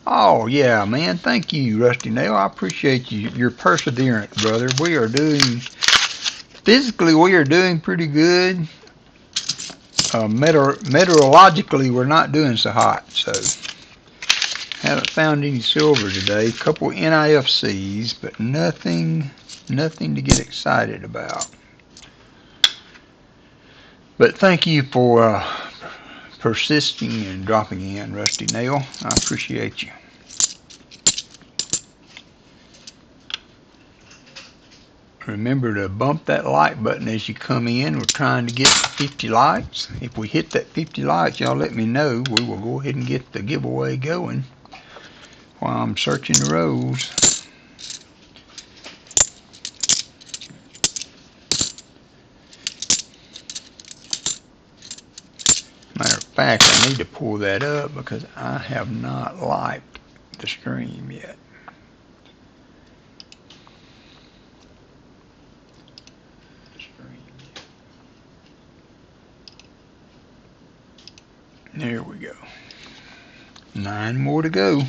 A: Oh, yeah, man. Thank you, Rusty Nail. I appreciate you. You're perseverant, brother. We are doing... Physically, we are doing pretty good. Meteorologically, we're not doing so hot, so haven't found any silver today. A couple NIFCs, but nothing to get excited about. But thank you for persisting and dropping in, Rusty Nail. I appreciate you. Remember to bump that like button as you come in. We're trying to get 50 likes. If we hit that 50 likes, y'all let me know. We will go ahead and get the giveaway going while I'm searching the rows. Matter of fact, I need to pull that up because I have not liked the stream yet. There we go. 9 more to go.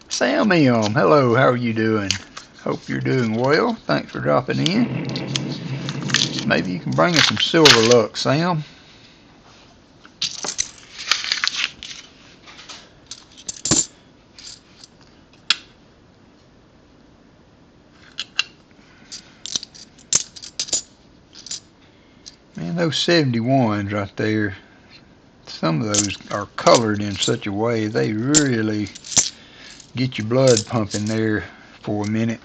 A: Sam M, hello, how are you doing? Hope you're doing well. Thanks for dropping in. Maybe you can bring us some silver luck, Sam. Man, those 71s right there, some of those are colored in such a way they really get your blood pumping there for a minute.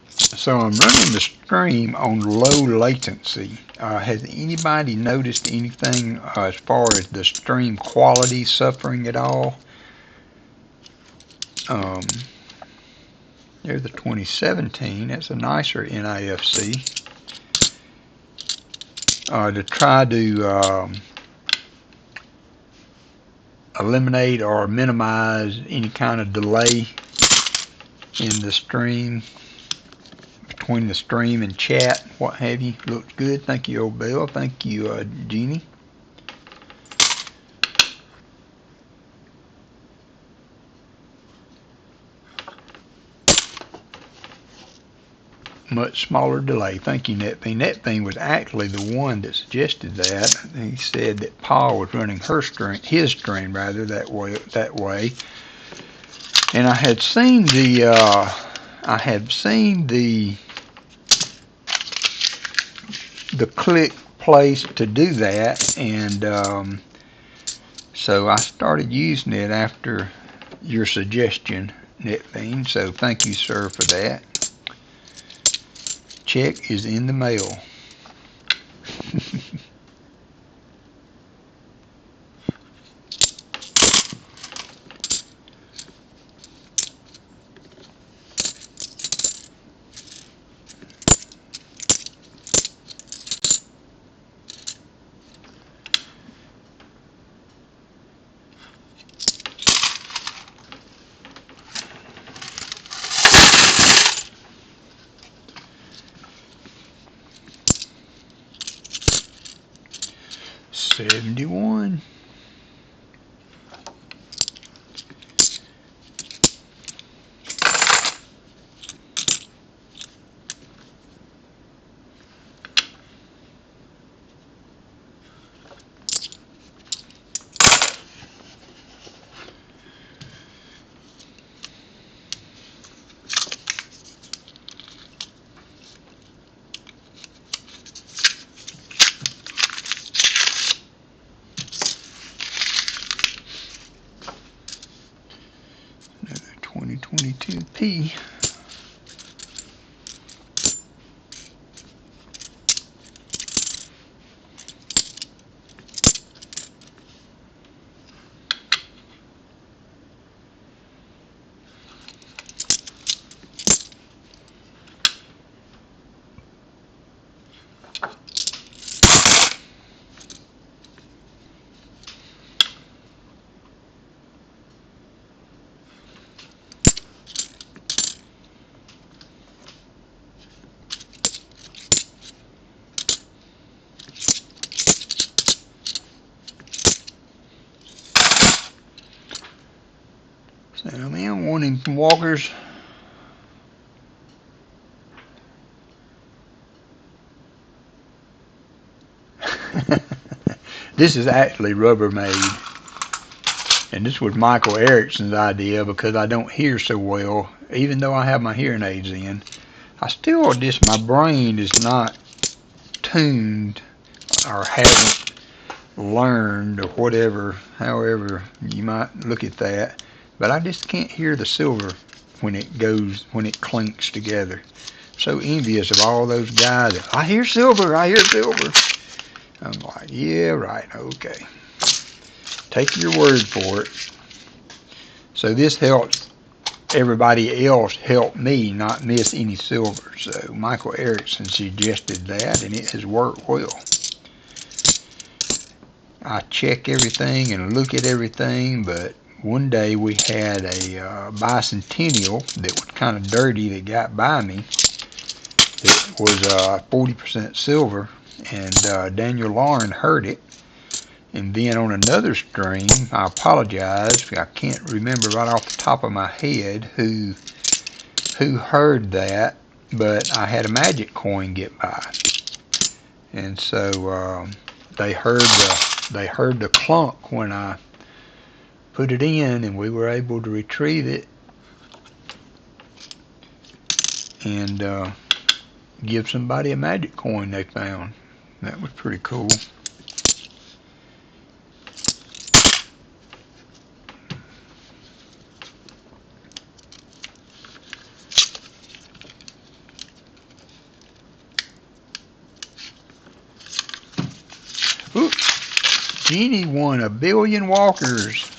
A: So I'm running the stream on low latency. Has anybody noticed anything as far as the stream quality suffering at all? There's the 2017. That's a nicer NIFC. To try to eliminate or minimize any kind of delay in the stream, between the stream and chat, what have you. Looks good. Thank you, old Bill. Thank you, Jeannie. Much smaller delay. Thank you, NetBean. NetBean was actually the one that suggested that. He said that Paul was running his stream rather that way. And I had seen the click place to do that, and so I started using it after your suggestion, NetBean. So thank you, sir, for that. Check is in the mail. $71. Another 2022P. Send them in. Want him from Walker's. This is actually Rubbermaid. And this was Michael Erickson's idea because I don't hear so well. Even though I have my hearing aids in, I still just, my brain is not tuned or haven't learned or whatever, however you might look at that. But I just can't hear the silver when it clinks together. So envious of all those guys. I hear silver, I hear silver. I'm like, yeah, right, okay. Take your word for it. So this helps everybody else help me not miss any silver. So Michael Erickson suggested that, and it has worked well. I check everything and look at everything, but one day we had a bicentennial that was kind of dirty that got by me. It was 40% silver, and Daniel Lauren heard it. And then on another stream, I apologize, I can't remember right off the top of my head who heard that, but I had a magic coin get by, and so they heard the clunk when I put it in, and we were able to retrieve it and give somebody a magic coin they found. That was pretty cool. Oops, Jeannie won 1 billion walkers.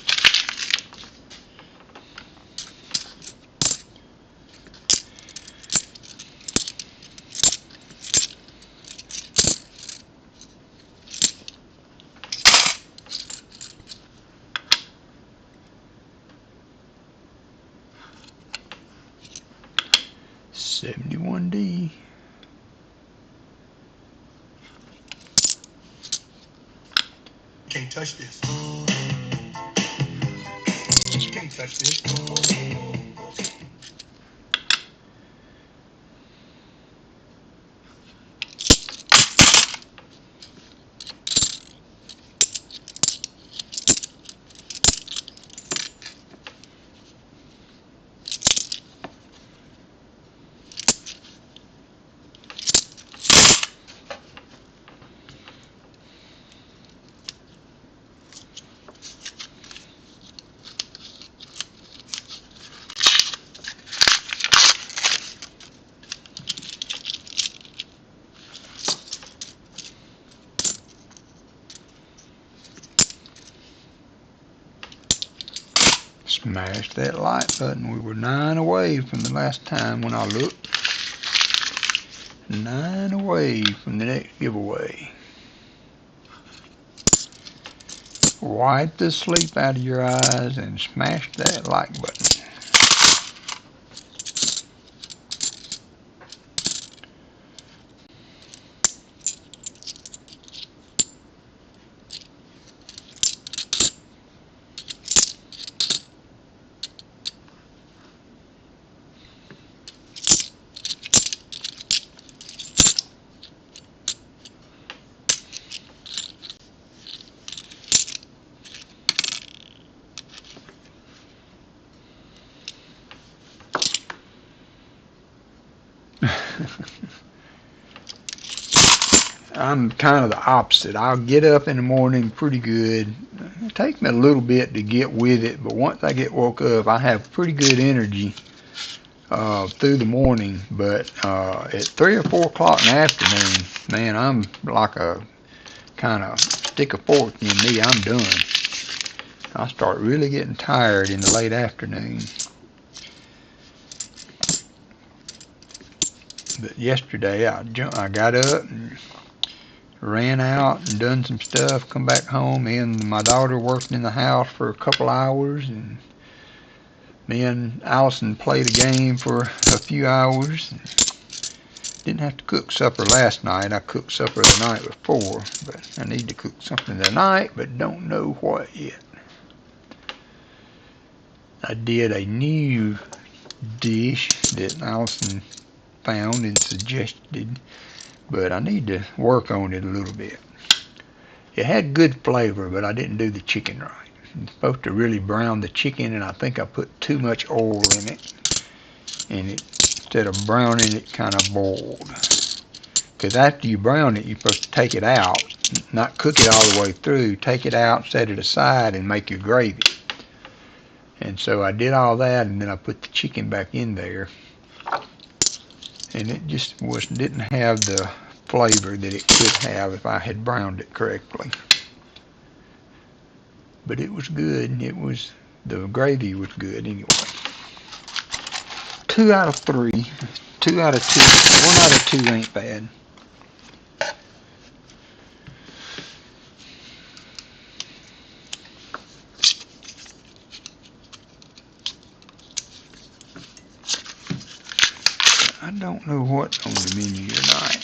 A: $71D.
B: Can't touch this. Can't touch this.
A: Smash that like button. We were 9 away from the last time when I looked. 9 away from the next giveaway. Wipe the sleep out of your eyes and smash that like button. I'm kind of the opposite. I'll get up in the morning pretty good. It takes me a little bit to get with it, but once I get woke up, I have pretty good energy through the morning. But at 3 or 4 o'clock in the afternoon, man, I'm like a kind of stick a fork in me. I'm done. I start really getting tired in the late afternoon. But yesterday, I got up and ran out and done some stuff, come back home. Me and my daughter worked in the house for a couple hours, and me and Allison played a game for a few hours. Didn't have to cook supper last night. I cooked supper the night before, but I need to cook something tonight, but don't know what yet. I did a new dish that Allison found and suggested, but I need to work on it a little bit. It had good flavor, but I didn't do the chicken right. It's supposed to really brown the chicken, and I think I put too much oil in it, and instead of browning it, kind of boiled. Because after you brown it, you're supposed to take it out, not cook it all the way through. Take it out, set it aside, and make your gravy. And so I did all that, and then I put the chicken back in there, and it just didn't have the flavor that it could have if I had browned it correctly. But it was good. The gravy was good anyway. 2 out of 3. 2 out of 2. 1 out of 2 ain't bad. I don't know what's on the menu tonight.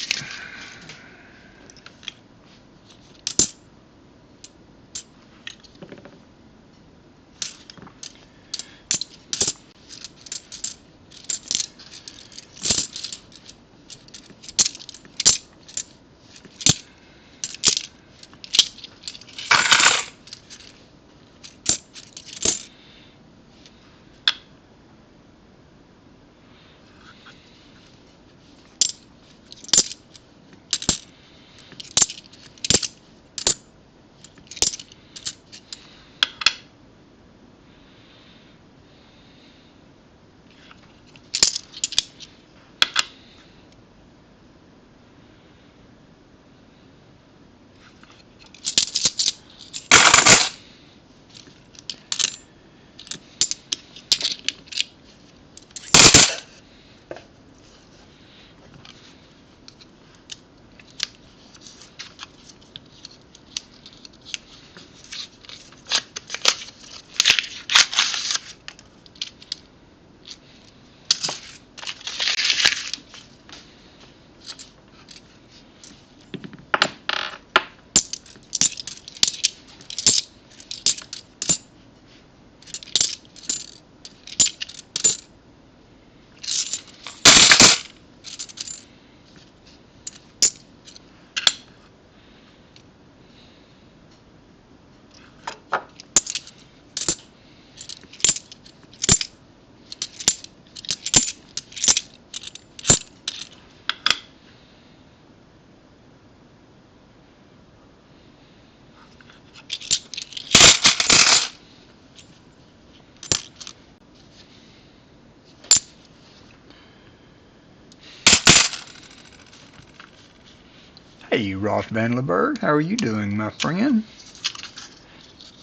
A: Hey, Ross Vandenberg, how are you doing, my friend?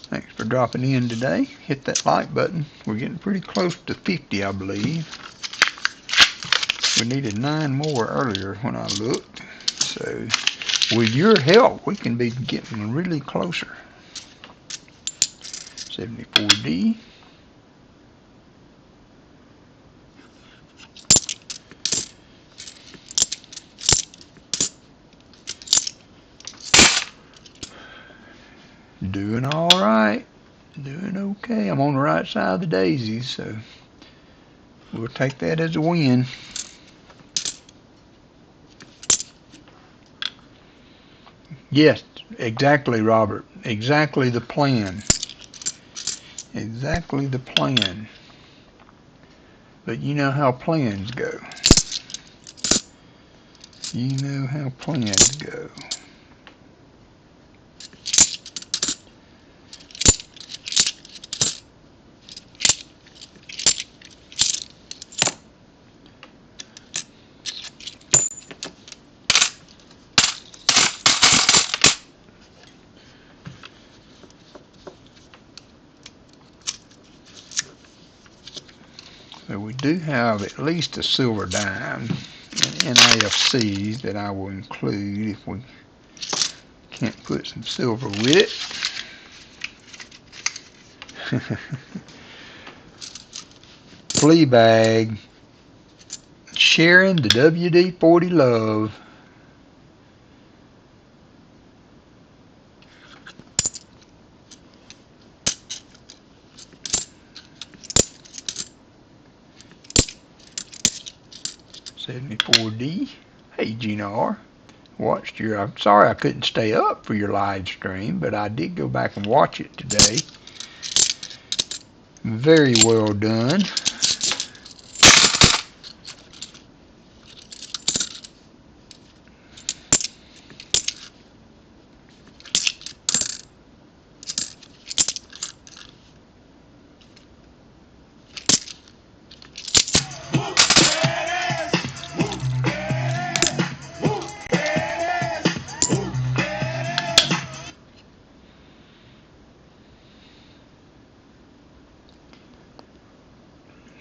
A: Thanks for dropping in today. Hit that like button. We're getting pretty close to 50, I believe. We needed 9 more earlier when I looked. So, with your help, we can be getting really closer. 74D. Doing all right. Doing okay. I'm on the right side of the daisies, so we'll take that as a win. Yes, exactly, Robert. Exactly the plan. Exactly the plan. But you know how plans go. You know how plans go. So we do have at least a silver dime and NIFCs that I will include if we can't put some silver with it. Fleabag, sharing the WD-40 love. 74D. Hey, Gina R. Watched your, I'm sorry I couldn't stay up for your live stream, but I did go back and watch it today. Very well done.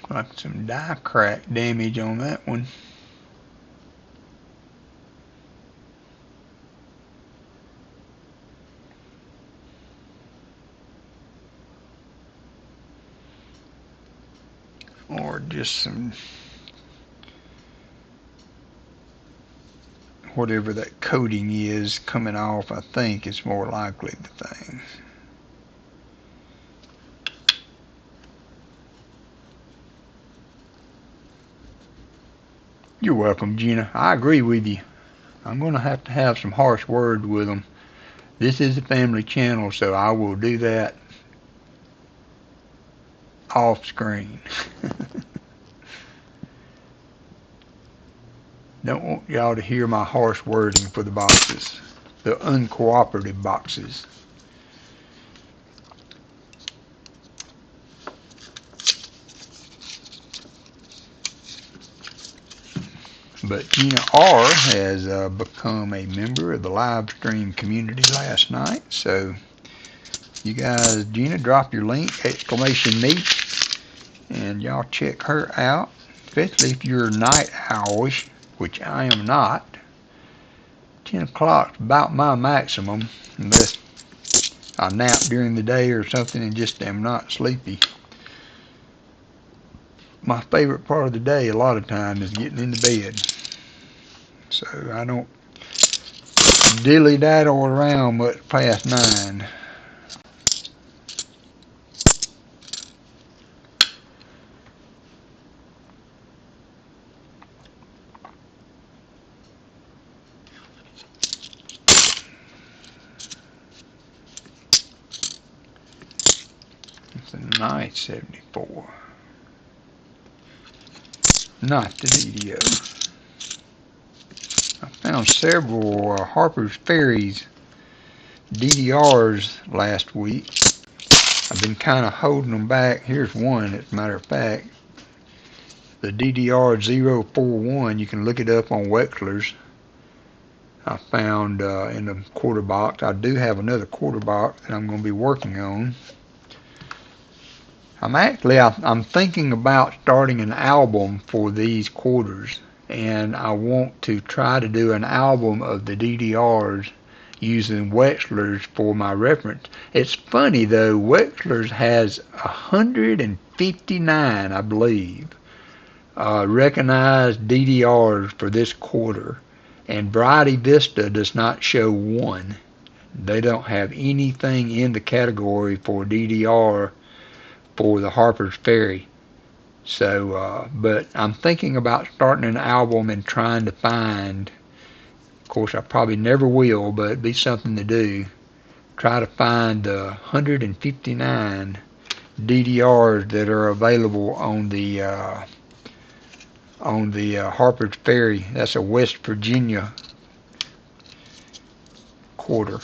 A: Like some die crack damage on that one. Or just some, whatever that coating is coming off, I think is more likely the thing. You're welcome, Gina. I agree with you. I'm going to have some harsh words with them. This is a family channel, so I will do that off screen. Don't want y'all to hear my harsh wording for the boxes, the uncooperative boxes. But Gina R has become a member of the live stream community last night. So you guys, Gina, drop your link, !meet, and y'all check her out. Especially if you're night owlish, which I am not. 10 o'clock's about my maximum, unless I nap during the day or something and just am not sleepy. My favorite part of the day a lot of time is getting into bed. So I don't dilly-daddle around much past 9. It's a nice 74. Not the DDO. I found several Harper's Ferries DDRs last week. I've been kind of holding them back. Here's one, as a matter of fact. The DDR 041, you can look it up on Wexler's. I found in the quarter box. I do have another quarter box that I'm going to be working on. I'm thinking about starting an album for these quarters, and I want to try to do an album of the DDRs using Wexler's for my reference. It's funny though, Wexler's has 159, I believe, recognized DDRs for this quarter, and Variety Vista does not show one. They don't have anything in the category for DDR for the Harper's Ferry. So, but I'm thinking about starting an album and trying to find, of course I probably never will, but it'd be something to do, try to find the 159 DDRs that are available on the Harper's Ferry. That's a West Virginia quarter.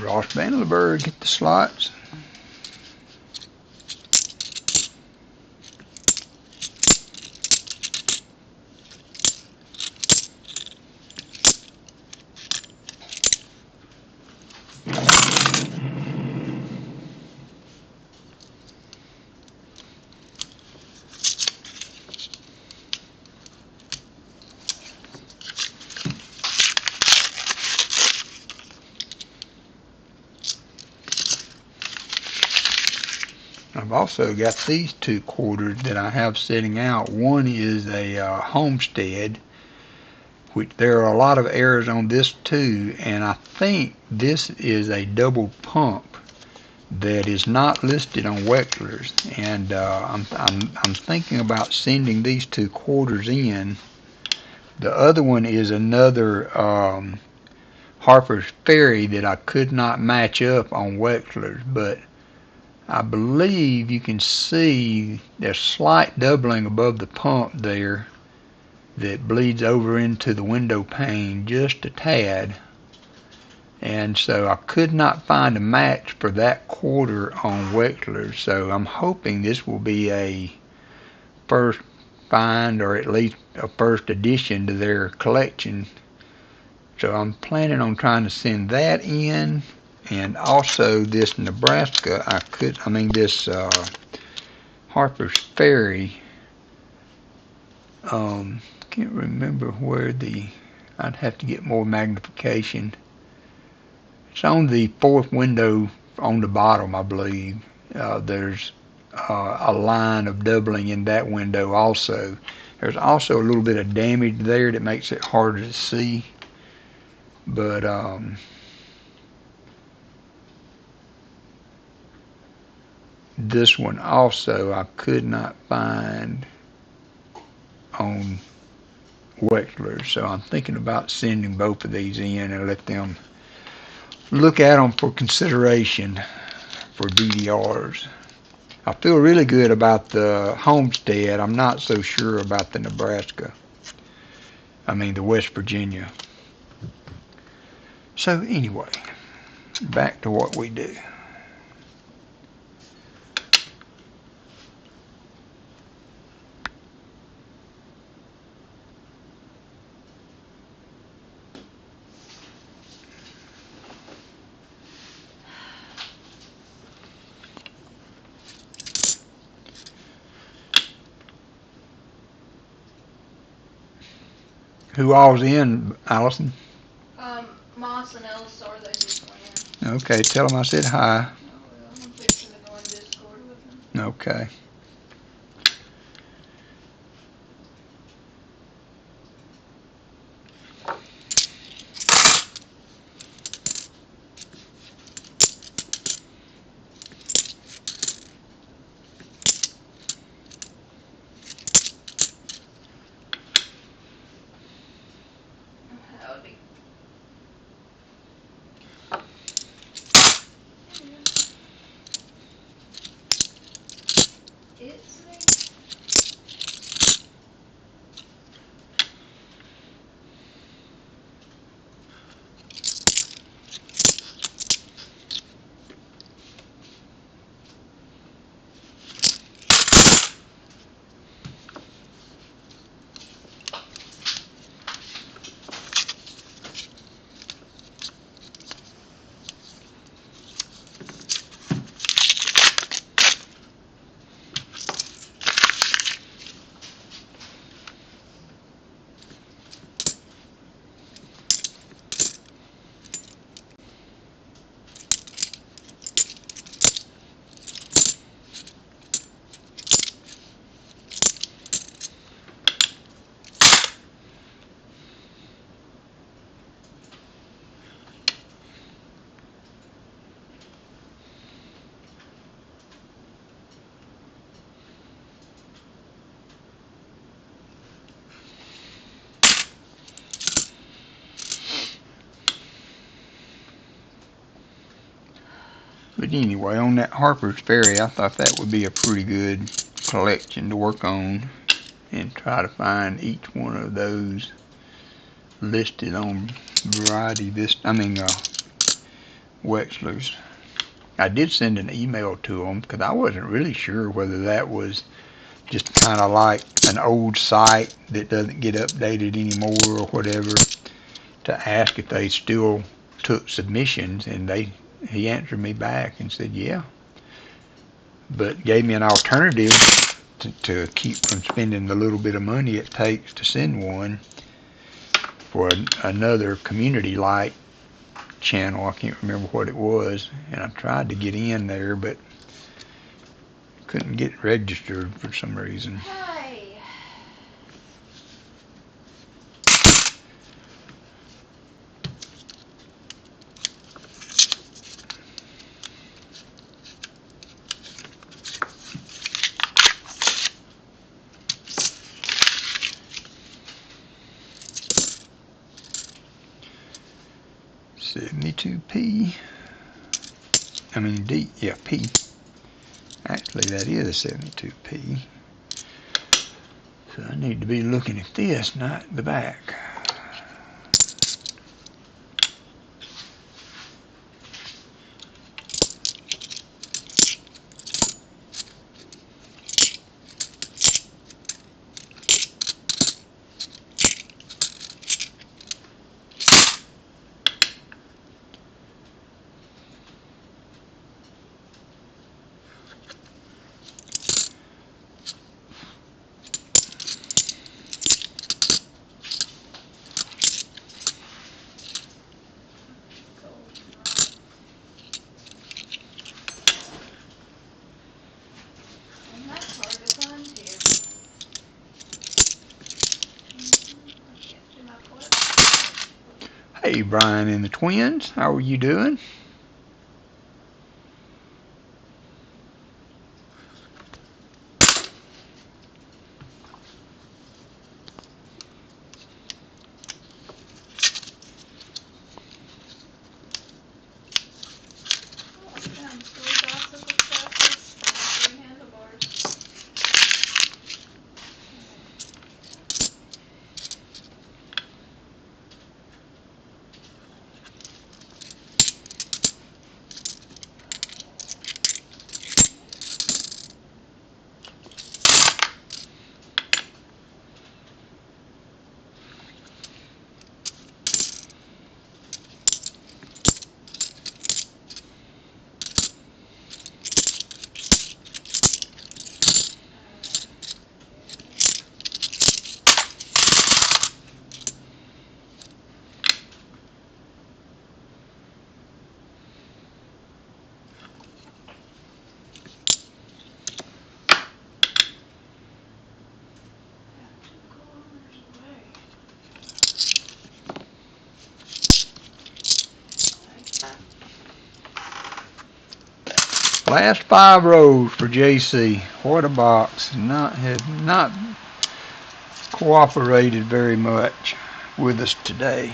A: Ross Vandenberg hit the slots. I've also got these 2 quarters that I have sitting out. One is a Homestead, which there are a lot of errors on this too, and I think this is a double pump that is not listed on Wechsler's, and I'm thinking about sending these 2 quarters in. The other one is another Harper's Ferry that I could not match up on Wechsler's, but I believe you can see there's slight doubling above the pump there that bleeds over into the window pane just a tad, and so I could not find a match for that quarter on Wechsler. So I'm hoping this will be a first find, or at least a first addition to their collection. So I'm planning on trying to send that in, and also this Nebraska, this Harper's Ferry. Can't remember where I'd have to get more magnification. It's on the 4th window on the bottom, I believe. There's a line of doubling in that window also. There's also a little bit of damage there that makes it harder to see. But this one also I could not find on Wechsler, so I'm thinking about sending both of these in and let them look at them for consideration for DVRs. I feel really good about the Homestead. I'm not so sure about the Nebraska. The West Virginia. So anyway, back to what we do. Who all's in, Allison?
C: Moss and Ellis are, they just went in.
A: Okay, tell them I said hi.
C: Oh, well, I'm fixing to go in Discord with them.
A: Okay.
C: Howdy. It's me. But anyway, on that Harper's Ferry, I thought that would be a pretty good collection to work on and try to find each one of those listed on Variety
A: Wexler's. I did send an email to them because I wasn't really sure whether that was just kind of like an old site that doesn't get updated anymore or whatever, to ask if they still took submissions, and he answered me back and said yeah, but gave me an alternative to keep from spending the little bit of money it takes to send one for another community light channel. I can't remember what it was, and I tried to get in there but couldn't get registered for some reason.
D: Hi.
A: $72p. I mean D, yeah, P. Actually, that is 72p. So I need to be looking at this, not the back.
D: And that's hard to find here. Get to my collection.
A: Hey, Brian and the twins, how are you doing?
D: Oh, I found 3 bicycle chassis and 3 handlebars.
A: Last 5 rows for JC. What a box. Has not cooperated very much with us today.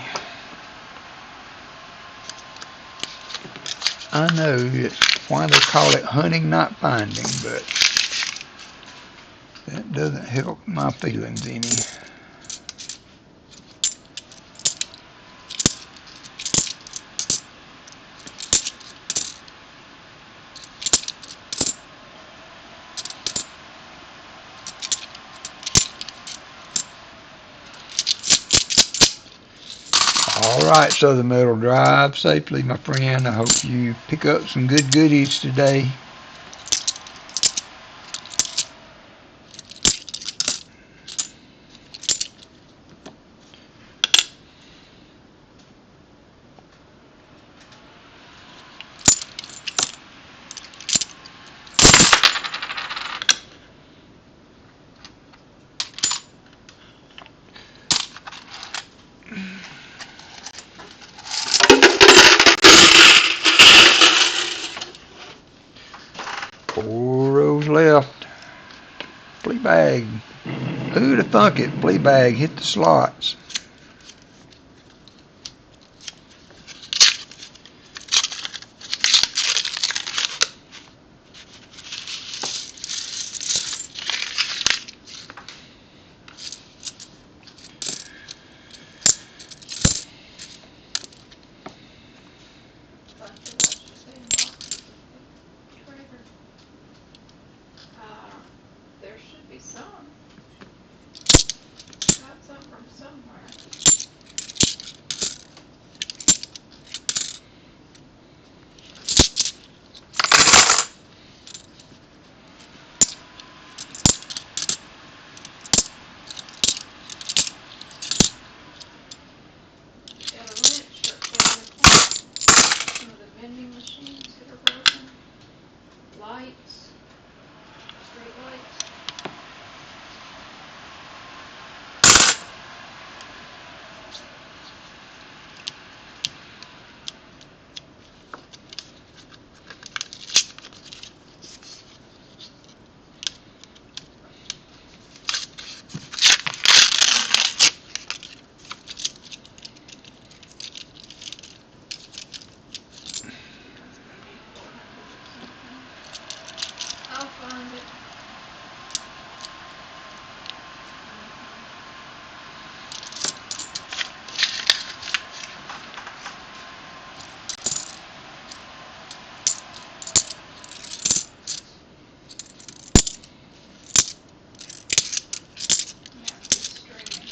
A: I know it's why they call it hunting, not finding, but that doesn't help my feelings any. Alright, Southern Metal, drive safely, my friend. I hope you pick up some good goodies today. Left. Flea bag. Who'd have thunk it? Flea bag hit the slots.
D: things that are broken. Lights. Street lights. I'll find it. Yeah, it's streaming.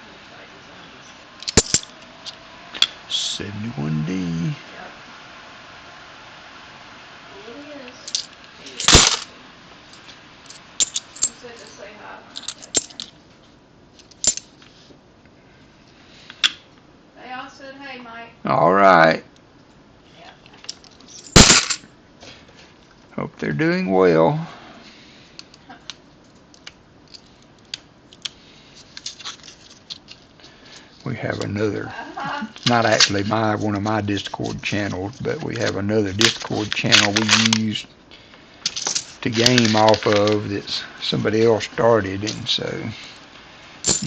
D: Looks like it's on this.
A: 71D.
D: Yep. It is. He said to say hi when I got in. They all said, hey, Mike.
A: All right.
D: Yeah.
A: Hope they're doing well. We have another, it's not actually one of my Discord channels, but we have another Discord channel we use to game off of that somebody else started, and so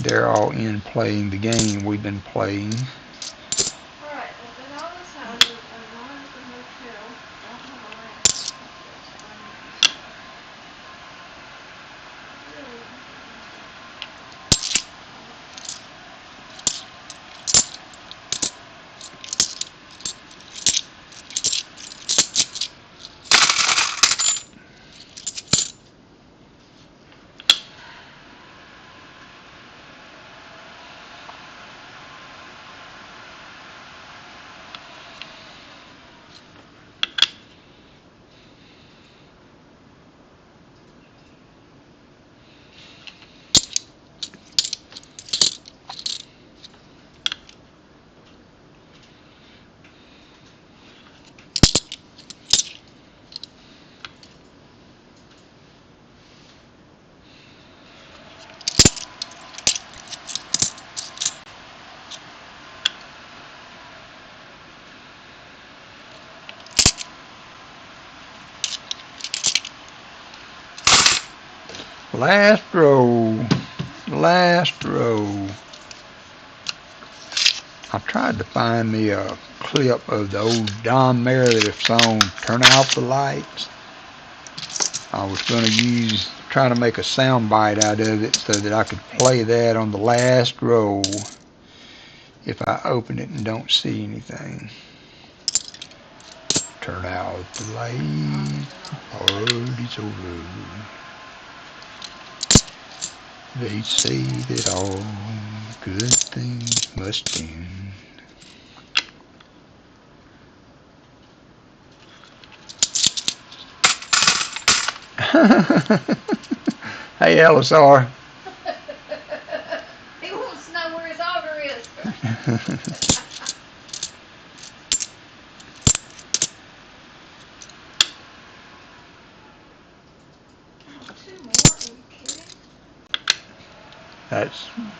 A: they're all in playing the game we've been playing.
D: Alright, I've been all this houses and one is the motel. Don't have a lamp. That's funny. Really?
A: Last row. Last row. I tried to find me a clip of the old Don Meredith song, Turn Out the Lights. I was going to try to make a sound bite out of it so that I could play that on the last row if I open it and don't see anything. Turn out the lights, party's over. They say that all good things must end. Hey, LSR.
D: He wants to know where his auger is. Oh, 2 more? Are you kidding?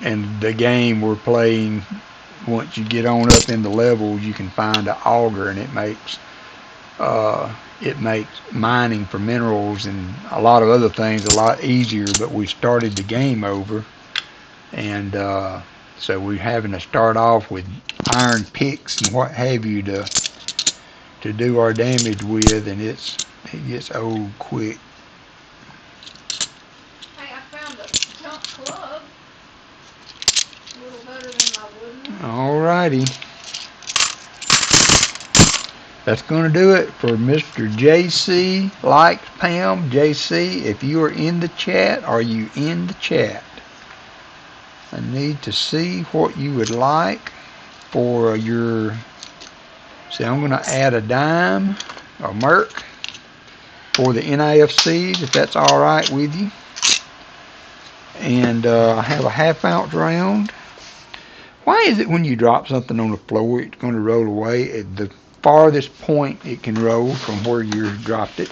A: And the game we're playing, once you get on up in the levels, you can find an auger, and it makes mining for minerals and a lot of other things a lot easier. But we started the game over, and so we're having to start off with iron picks and what have you to do our damage with, and it gets old quick.
D: Hey, I found a junk club. A little better than my wooden one.
A: Alrighty. That's going to do it for Mr. JC Likespam. JC, if you are in the chat, are you in the chat? I need to see what you would like for your See, I'm going to add a dime, or merc, for the NIFCs, if that's all right with you. And I have a 1/2 ounce round. Why is it when you drop something on the floor, it's going to roll away at the farthest point it can roll from where you dropped it?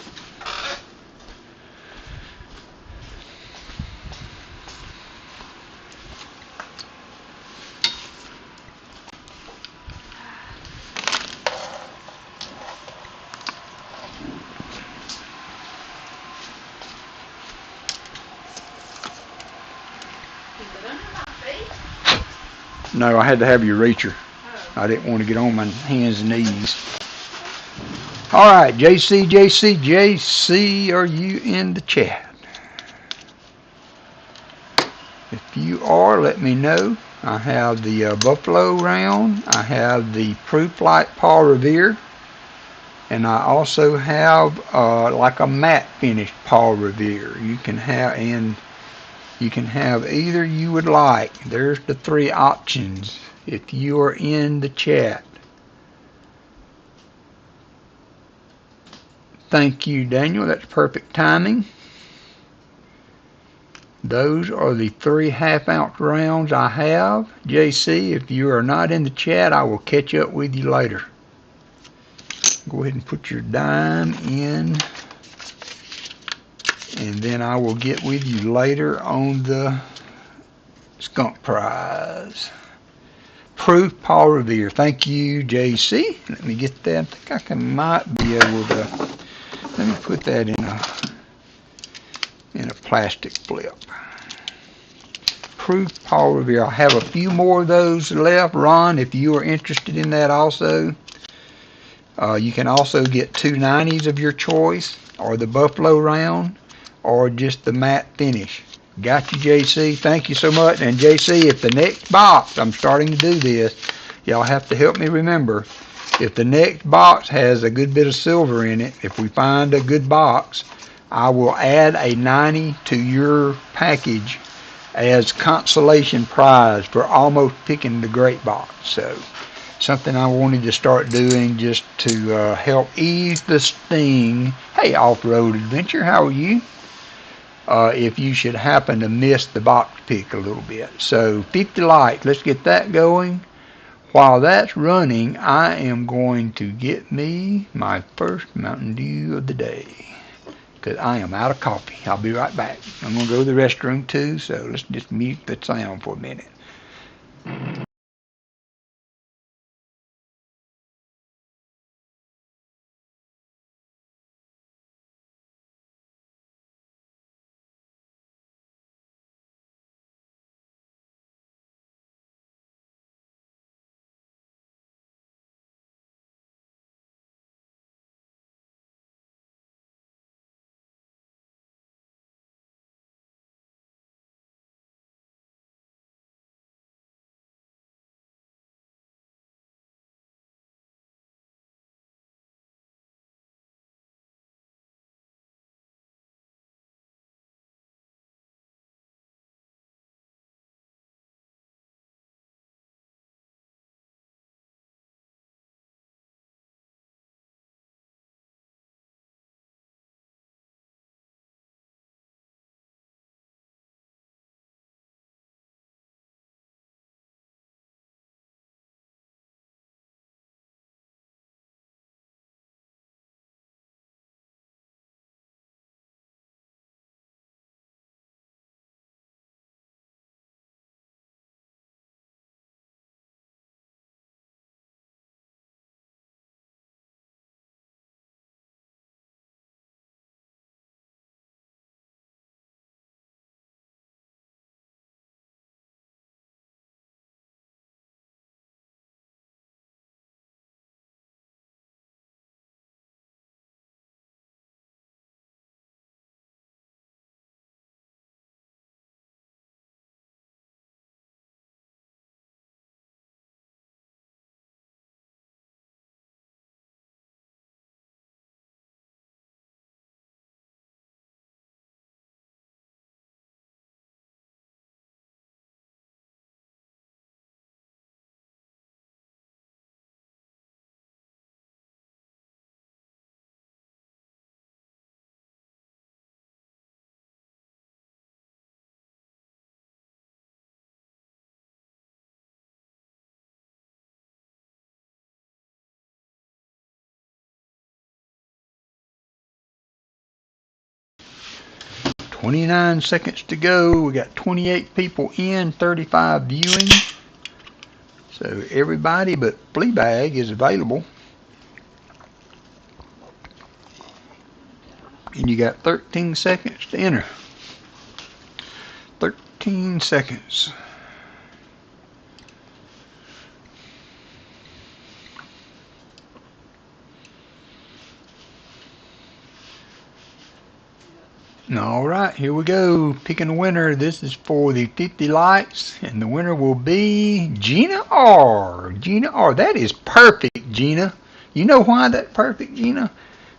D: Is it under my feet?
A: No, I had to have your reacher.
D: Oh.
A: I didn't want to get on my hands and knees. All right, JC, are you in the chat? If you are, let me know. I have the Buffalo round. I have the Proof Light Paul Revere. And I also have like a matte finish Paul Revere. You can have either you would like. There's the 3 options if you are in the chat. Thank you, Daniel. That's perfect timing. Those are the 3 1/2 ounce rounds I have. JC, if you are not in the chat, I will catch up with you later. Go ahead and put your dime in, and then I will get with you later on the skunk prize. Proof Paul Revere. Thank you, JC. Let me get that. I think I might be able to. Let me put that in a plastic flip. Proof Paul Revere. I have a few more of those left. Ron, if you are interested in that also, you can also get 2 90s of your choice, or the Buffalo round, or just the matte finish. Got you, JC. Thank you so much. And JC, if the next box, I'm starting to do this, y'all have to help me remember, if the next box has a good bit of silver in it, if we find a good box, I will add a 90 to your package as consolation prize for almost picking the great box. So something I wanted to start doing just to help ease the sting. Hey, Off-Road Adventure, how are you? If you should happen to miss the box pick a little bit. So 50 likes, let's get that going. While that's running, I am going to get me my first Mountain Dew of the day, because I am out of coffee. I'll be right back. I'm going to go to the restroom too, so let's just mute the sound for a minute. 29 seconds to go. We got 28 people in, 35 viewing. So everybody but Fleabag is available. And you got 13 seconds to enter. 13 seconds. Alright, here we go. Picking a winner. This is for the 50 likes. And the winner will be Gina R. Gina R. That is perfect, Gina. You know why that's perfect, Gina?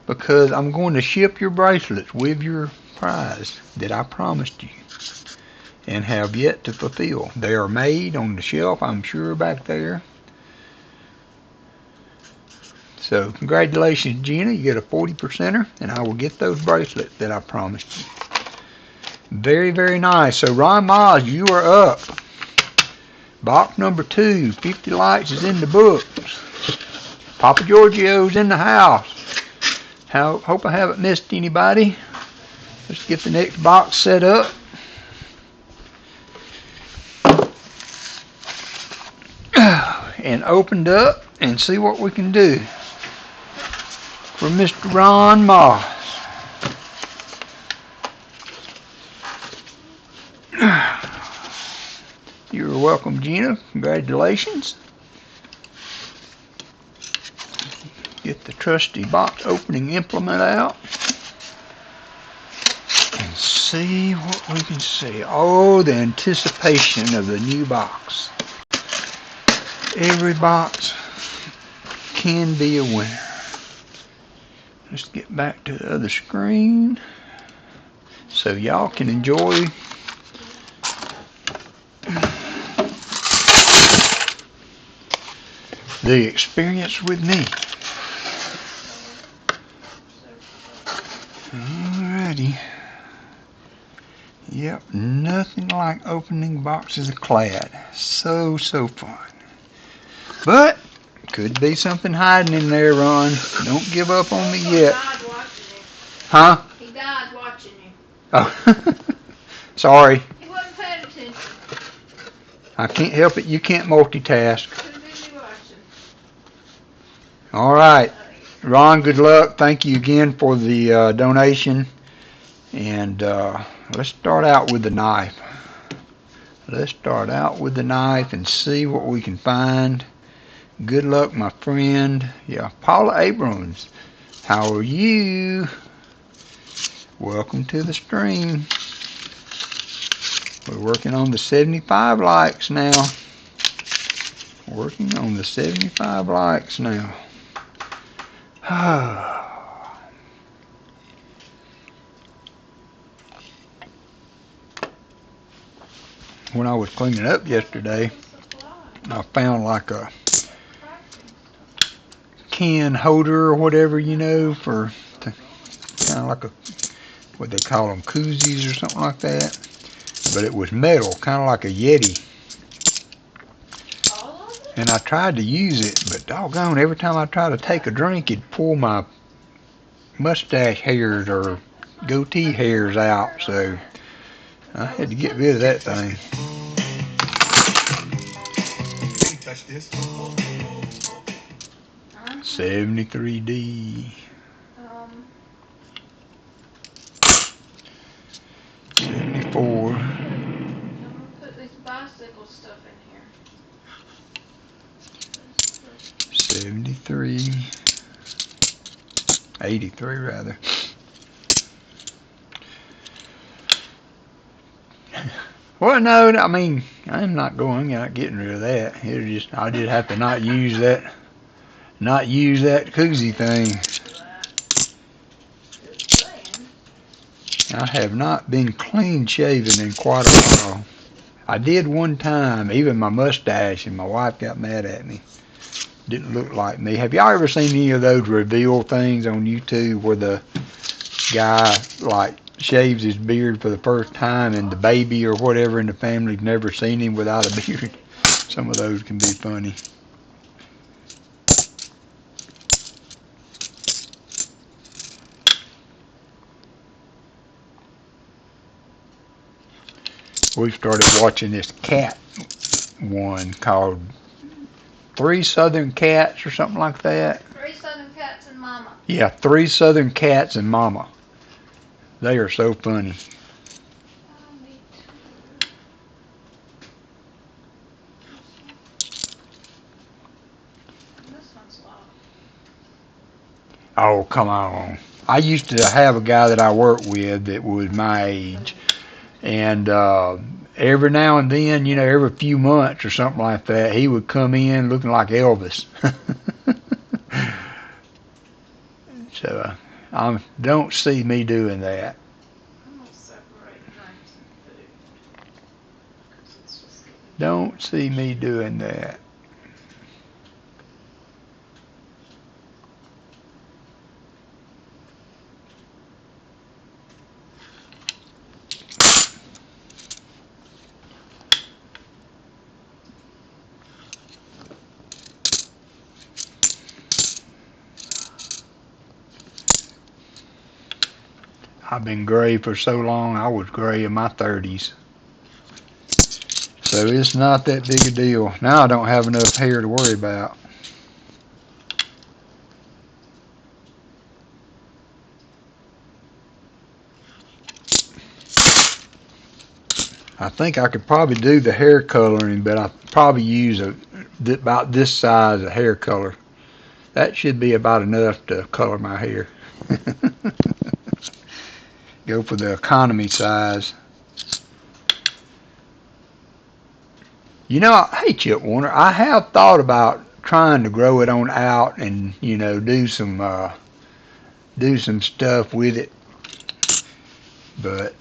A: Because I'm going to ship your bracelets with your prize that I promised you and have yet to fulfill. They are made on the shelf, I'm sure, back there. So congratulations, Gina. You get a 40%er, and I will get those bracelets that I promised you. Very, very nice. So Ron Miles, you are up. Box number 2, 50 likes is in the books. Papa Giorgio's in the house. Hope I haven't missed anybody. Let's get the next box set up. And opened up and see what we can do for Mr. Ron Moss. You're welcome, Gina. Congratulations. Get the trusty box opening implement out and see what we can see. Oh, the anticipation of the new box. Every box can be a winner. Let's get back to the other screen so y'all can enjoy the experience with me. Alrighty. Yep, nothing like opening boxes of Clad. So fun. But could be something hiding in there, Ron. Don't give up on me yet. Huh?
D: He died watching you.
A: Oh, sorry.
D: He wasn't paying attention.
A: I can't help it. You can't multitask.
D: Too busy watching.
A: All right. Ron, good luck. Thank you again for the donation. And let's start out with the knife. Let's start out with the knife and see what we can find. Good luck, my friend. Yeah, Paula Abrams. How are you? Welcome to the stream. We're working on the 75 likes now. Working on the 75 likes now. When I was cleaning up yesterday, I found like a can holder or whatever, you know, for kind of like a, what they call them, koozies or something like that. But it was metal, kind of like a Yeti. And I tried to use it, but doggone, every time I tried to take a drink, it'd pull my mustache hairs or goatee hairs out. So I had to get rid of that thing.
B: Can't touch this.
A: 73D. 74.
D: I'm gonna put this bicycle stuff in here.
A: 73. 83 rather. Well, no, I mean, I'm not getting rid of that. I just have to not use that koozie thing. I have not been clean shaven in quite a while. I did one time, even my mustache, and my wife got mad at me. Didn't look like me. Have y'all ever seen any of those reveal things on YouTube where the guy like shaves his beard for the first time and the baby or whatever in the family's never seen him without a beard? Some of those can be funny. we started watching this cat one called Three Southern Cats or something like that.
D: Three Southern Cats and Mama.
A: Yeah, Three Southern Cats and Mama. They are so funny.
D: Me too. This one's low.
A: Oh, come on. I used to have a guy that I worked with that was my age, and every now and then, you know, every few months or something like that, he would come in looking like Elvis. So don't see me doing that.
D: I'm going to separate drinks and food. 'Cause it's just getting
A: Don't see me doing that. I've been gray for so long. I was gray in my 30s. So it's not that big a deal. Now I don't have enough hair to worry about. I think I could probably do the hair coloring, but I probably use about this size of hair color. That should be about enough to color my hair. Go for the economy size. You know, hey Chip Warner, I have thought about trying to grow it on out and, you know, do some stuff with it. But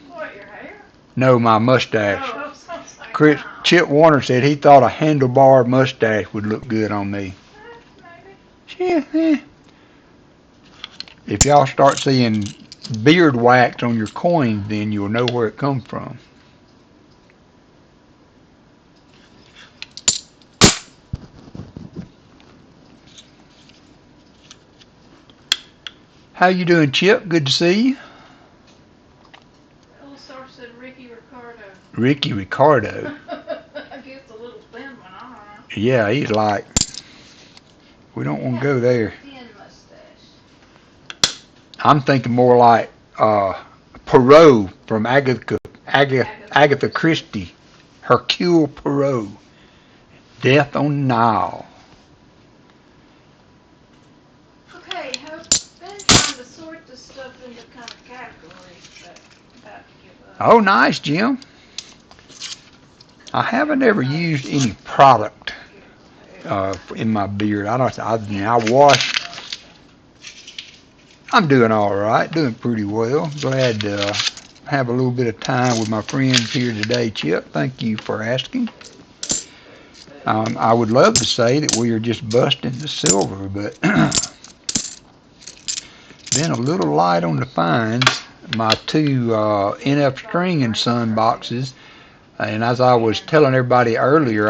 D: what, your hair?
A: no, my mustache.
D: Oh, sounds like
A: Chip Warner said he thought a handlebar mustache would look good on me.
D: Maybe.
A: Yeah. If y'all start seeing beard wax on your coins, then you'll know where it comes from. How you doing, Chip? Good to see you.
D: Little star said Ricky Ricardo.
A: Ricky Ricardo.
D: I guess the little thin one, I don't know.
A: Yeah, he's like, we don't want to go there.
D: Thin mustache.
A: I'm thinking more like Poirot from Agatha Christie. Hercule Poirot. Death on the Nile.
D: Okay, I've been trying to sort this stuff into kind of categories, but I'm about to give up.
A: Oh, nice, Jim. I haven't ever used any product in my beard. I wash. I'm doing all right, doing pretty well. Glad to have a little bit of time with my friends here today, Chip. Thank you for asking. I would love to say that we are just busting the silver, but been a little light on the fines. My two NF String and Son boxes, and as I was telling everybody earlier,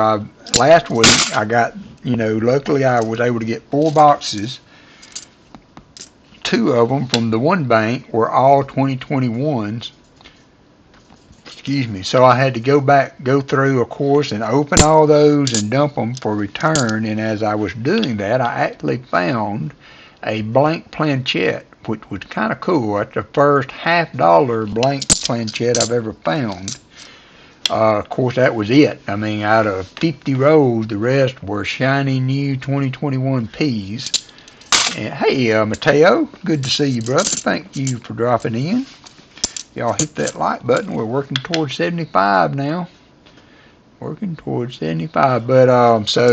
A: last week I got, you know, luckily I was able to get 4 boxes. 2 of them from the one bank were all 2021s. Excuse me. So I had to go through, of course, and open all those and dump them for return. And as I was doing that, I actually found a blank planchette, which was kind of cool. That's the first $50 blank planchette I've ever found. Of course, that was it. I mean, out of 50 rolls, the rest were shiny new 2021 Ps. And hey, Mateo, good to see you, brother. Thank you for dropping in. Y'all hit that like button. We're working towards 75 now. Working towards 75. But so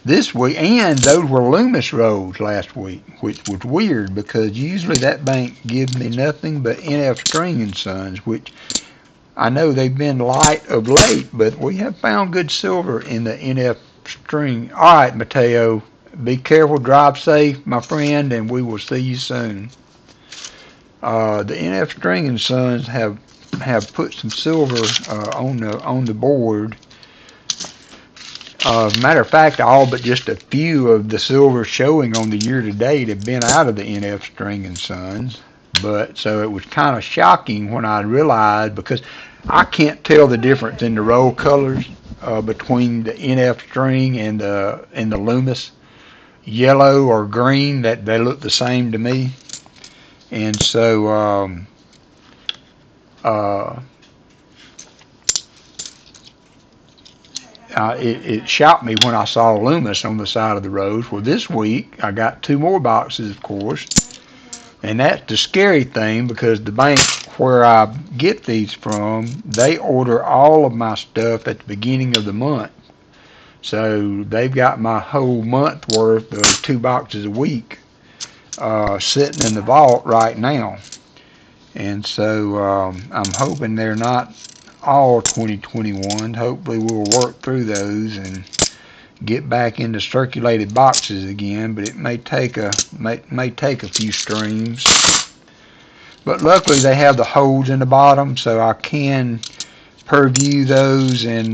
A: this week, and those were Loomis rolls last week, which was weird because usually that bank gives me nothing but NF String and Sons, which I know they've been light of late, but we have found good silver in the NF String. All right, Mateo. Be careful, drive safe, my friend, and we will see you soon. The NF String and Sons have put some silver on the board. Matter of fact, all but just a few of the silver showing on the year to date have been out of the NF String and Sons. But so it was kind of shocking when I realized, because I can't tell the difference in the roll colors between the NF string and the Loomis. Yellow or green, that they look the same to me. And so it shocked me when I saw Loomis on the side of the road. Well, this week I got 2 more boxes, of course, and that's the scary thing, because the bank where I get these from, they order all of my stuff at the beginning of the month. So they've got my whole month worth of 2 boxes a week sitting in the vault right now. And so I'm hoping they're not all 2021. Hopefully we'll work through those and get back into circulated boxes again, but it may take a few streams. But luckily they have the holes in the bottom, so I can purview those and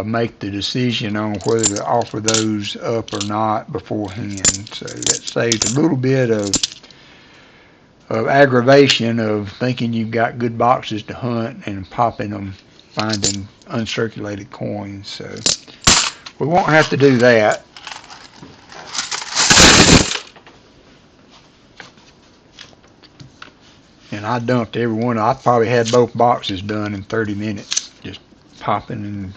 A: make the decision on whether to offer those up or not beforehand. So that saves a little bit of aggravation of thinking you've got good boxes to hunt and popping them, finding uncirculated coins. So we won't have to do that. And I dumped every one. I probably had both boxes done in 30 minutes, just popping. And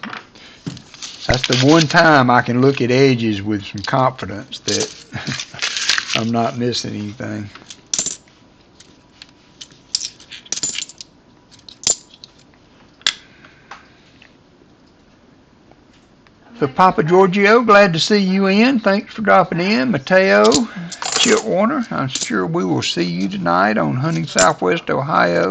A: that's the one time I can look at edges with some confidence that I'm not missing anything. So Papa Giorgio, glad to see you in. Thanks for dropping in. Mateo, Chitwater, I'm sure we will see you tonight on Hunting Southwest Ohio.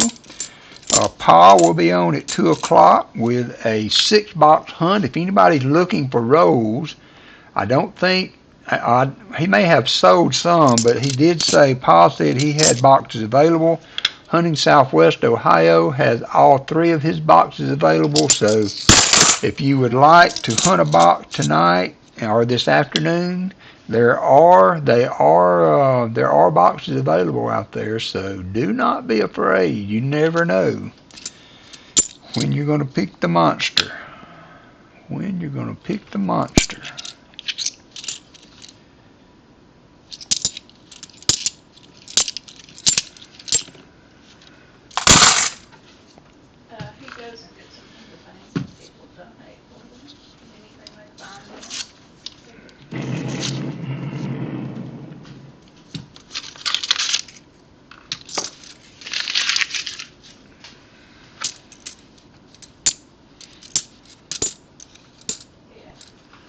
A: Paul will be on at 2 o'clock with a 6-box hunt. If anybody's looking for rolls, I don't think, he may have sold some, but he did say, Paul said he had boxes available. Hunting Southwest Ohio has all 3 of his boxes available, so if you would like to hunt a box tonight or this afternoon, there are boxes available out there, so do not be afraid. You never know when you're going to pick the monster. When you're going to pick the monster.
D: He goes and gets them from the bank and people donate for them. Anything they find in it. Yeah.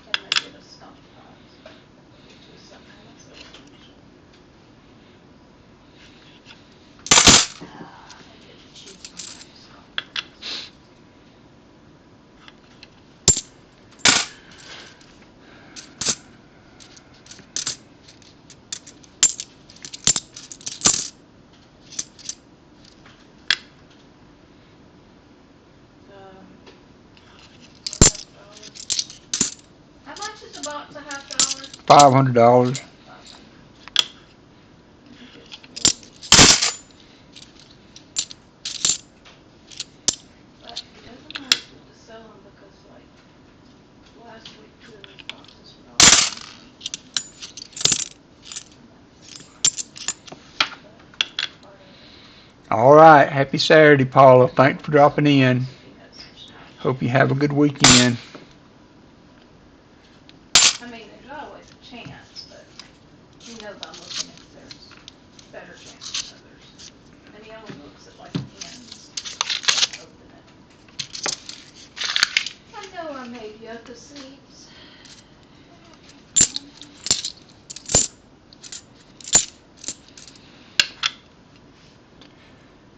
D: And they get a stump pot, which is something else that we mentioned. I get to choose some kind of stump pots. $1/2. How much is a box $1/2?
A: $500.
D: But he doesn't always get to sell them because, like, last week 2 of his boxes were all
A: All right. Happy Saturday, Paula. Thanks for dropping in. Hope you have a good weekend.
D: I mean, there's always a chance, but he knows I'm looking at there's better chance than others. And he only looks at like ends. Doesn't open it. I know I made yucca seeds.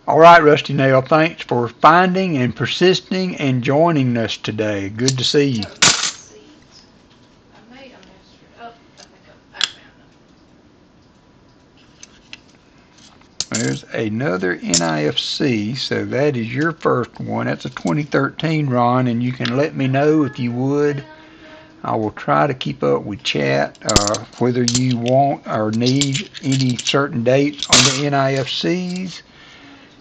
A: All right, Rusty Nail, thanks for finding and persisting and joining us today. Good to see you.
D: Seeds. I made them yesterday. Oh, I think I found them.
A: There's another NIFC, so that is your first one. That's a 2013, Ron, and you can let me know if you would. I will try to keep up with chat, whether you want or need any certain dates on the NIFCs.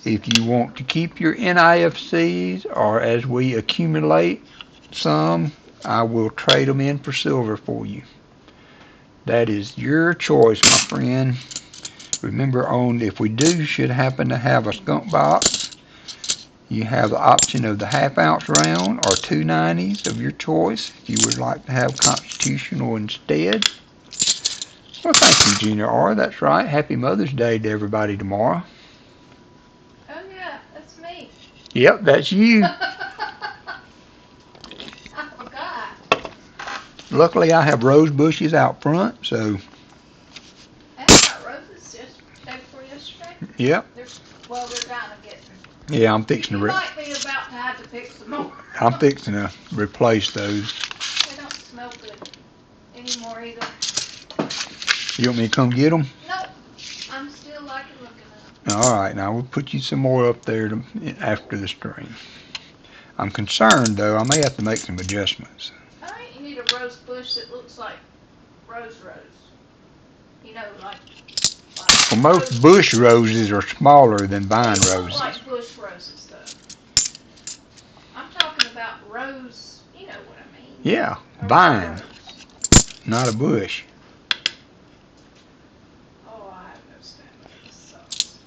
A: If you want to keep your NIFCs, or as we accumulate some, I will trade them in for silver for you. That is your choice, my friend. Remember, if we should happen to have a skunk box, you have the option of the half-ounce round or 290s of your choice if you would like to have constitutional instead. Well, thank you, Gina R. That's right. Happy Mother's Day to everybody tomorrow.
D: Oh yeah, that's me.
A: Yep, that's you.
D: I forgot.
A: Luckily, I have rose bushes out front, so.
D: I got roses day before yesterday.
A: Yep.
D: They're kind of getting.
A: Yeah, I'm fixing
D: You
A: to.
D: might be about to have to pick some more.
A: I'm fixing to replace those.
D: They don't smell good anymore either.
A: You want me to come get them?
D: Nope. I'm still liking looking at them.
A: All right, now we'll put you some more up there after the stream. I'm concerned, though. I may have to make some adjustments.
D: I think you need a rose bush that looks like rose. You know, like
A: Well, most bush roses are smaller than vine
D: they look
A: roses.
D: like bush roses, though. I'm talking about rose, you know what I mean.
A: Yeah,
D: A
A: vine,
D: rose.
A: not a bush.
D: Oh, I have no stamina. This sucks.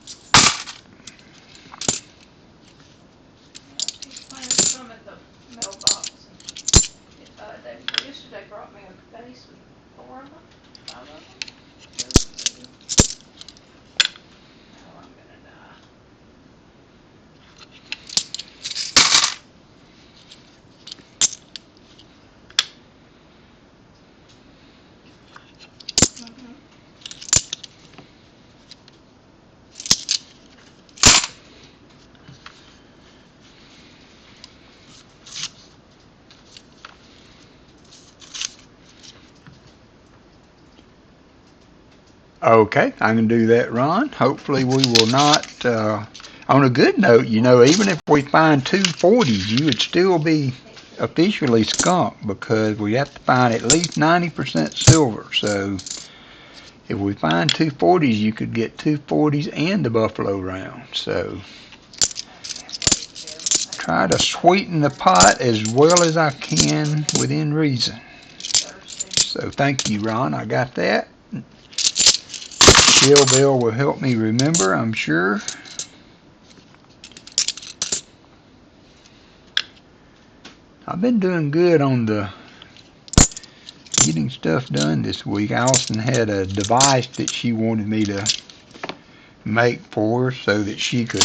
D: He's planted some at the mailbox. Yesterday brought me a vase with 4 of them, 5 of them. Really pretty. Oh, I'm gonna die. Mm-hmm.
A: Okay, I can do that, Ron. Hopefully we will not, on a good note, you know, even if we find 240s, you would still be officially skunked because we have to find at least 90% silver. So if we find 240s, you could get 240s and the buffalo round. So try to sweeten the pot as well as I can within reason. So thank you, Ron. I got that. Shell Bell will help me remember, I'm sure. I've been doing good on the getting stuff done this week. Allison had a device that she wanted me to make for her so that she could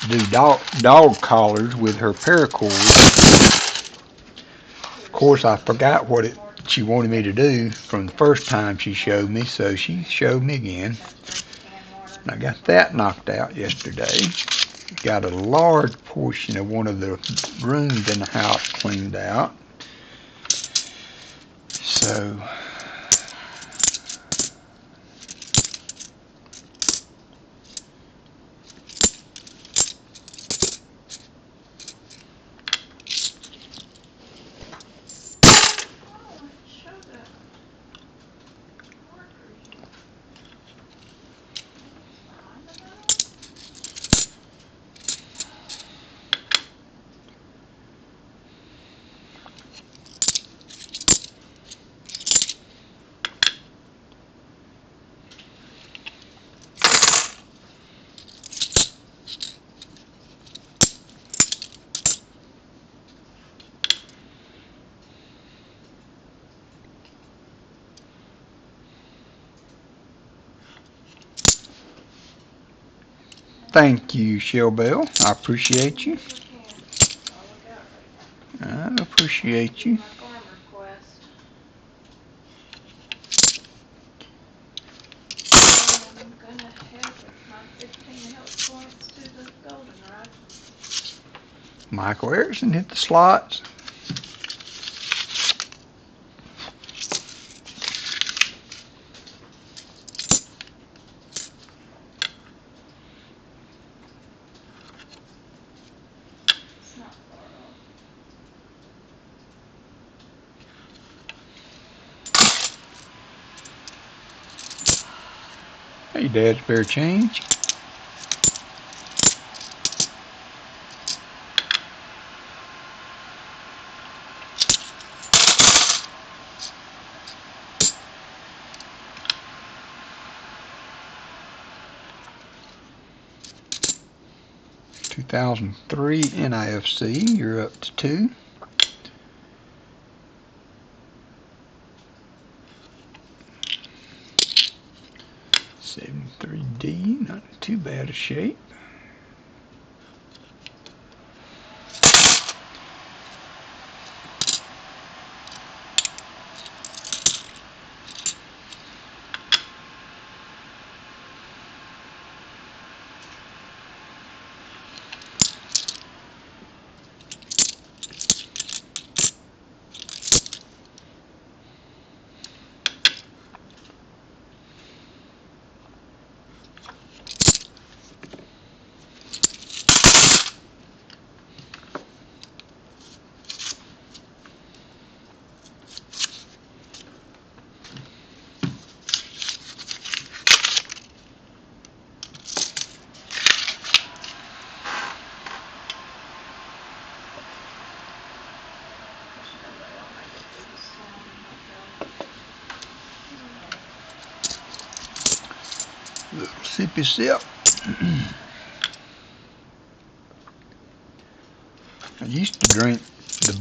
A: do dog collars with her paracord. Of course, I forgot what she wanted me to do from the first time she showed me, so she showed me again. And I got that knocked out yesterday. Got a large portion of one of the rooms in the house cleaned out. So thank you, Shell Bell. I appreciate you. I appreciate you.
D: I'm gonna head with my 15 health points to the goldenrod.
A: Michael Erickson hit the slots.
D: It's not far off.
A: Hey, Dad, spare change. 2003 NIFC, you're up to 2. '73D, not in too bad a shape. Little sippy sip. I used to drink the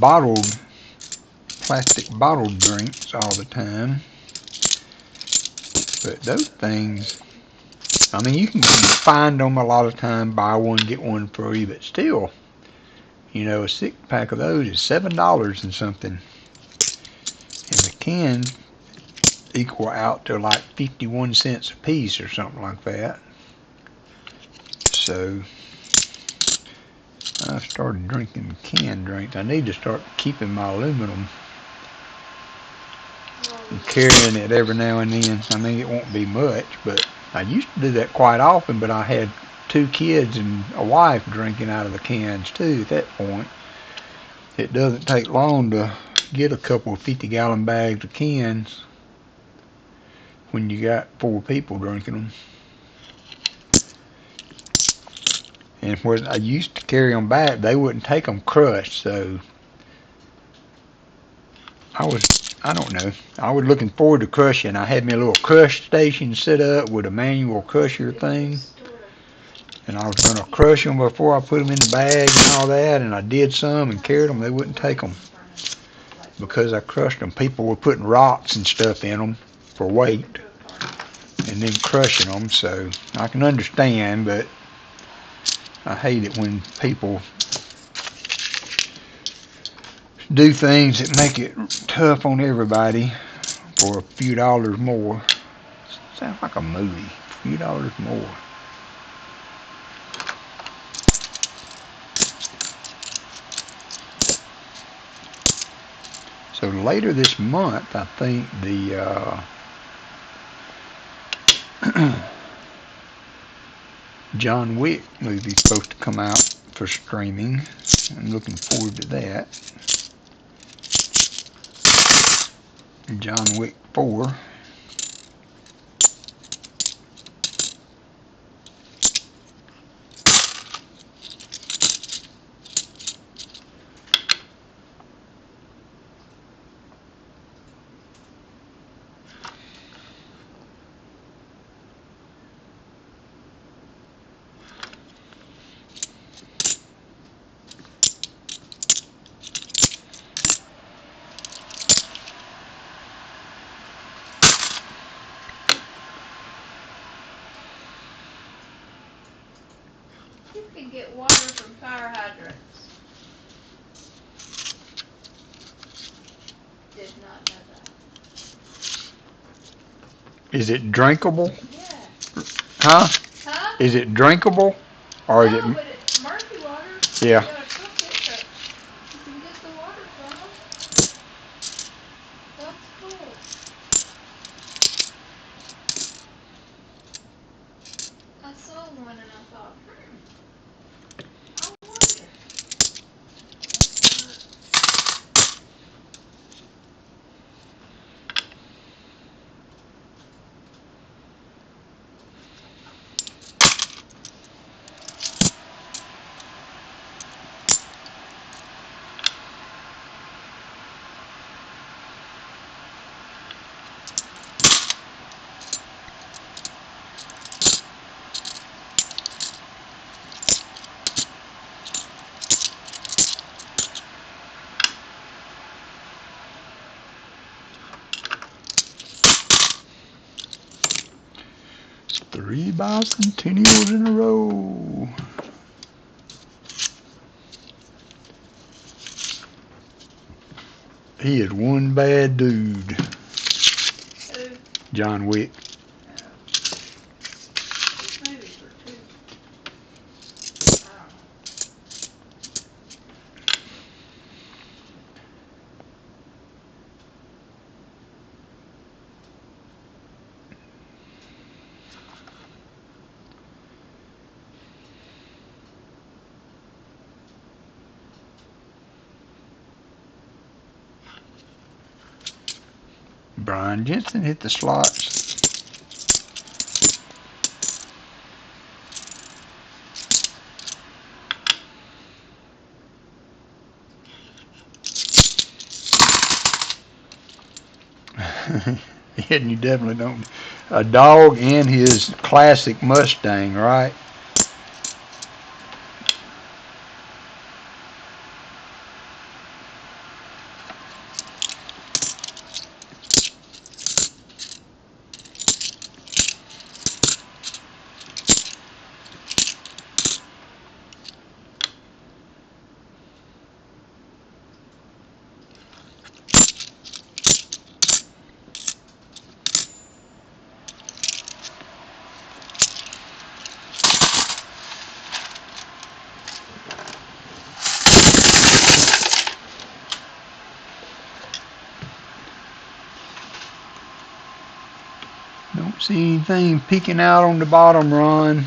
A: plastic bottled drinks all the time, but those things, I mean, you can find them a lot of time, buy one get one free, but still, you know, a 6-pack of those is $7 and something, and the cans equal out to like 51 cents a piece or something like that. So I started drinking canned drinks. I need to start keeping my aluminum and carrying it every now and then. I mean, it won't be much, but I used to do that quite often, but I had 2 kids and a wife drinking out of the cans too at that point. It doesn't take long to get a couple of 50-gallon bags of cans when you got 4 people drinking them. And when I used to carry them back, they wouldn't take them crushed, so I don't know, I was looking forward to crushing. I had me a little crush station set up with a manual crusher thing, and I was going to crush them before I put them in the bag and all that, and I did some and carried them. They wouldn't take them because I crushed them. People were putting rocks and stuff in them for weight and then crushing them, so I can understand, but I hate it when people do things that make it tough on everybody for a few dollars more. Sounds like a movie. A few dollars more. So later this month, I think the John Wick movie is supposed to come out for streaming. I'm looking forward to that. John Wick 4.
D: You can get water from fire hydrants. Did not know that.
A: Is it drinkable?
D: Yeah.
A: Huh?
D: Huh?
A: Is it drinkable? Or is it?
D: No, but it's murky water.
A: Yeah.
D: You gotta cook it, but you can get the water from them. That's cool. I saw one and I thought, I wonder.
A: 3 bicentennials in a row. He is one bad dude.
D: Who?
A: John Wick.
D: These movies were too, I don't know.
A: Brian Jensen hit the slots. And you definitely don't. A dog and his classic Mustang, right? Don't see anything peeking out on the bottom, Ron.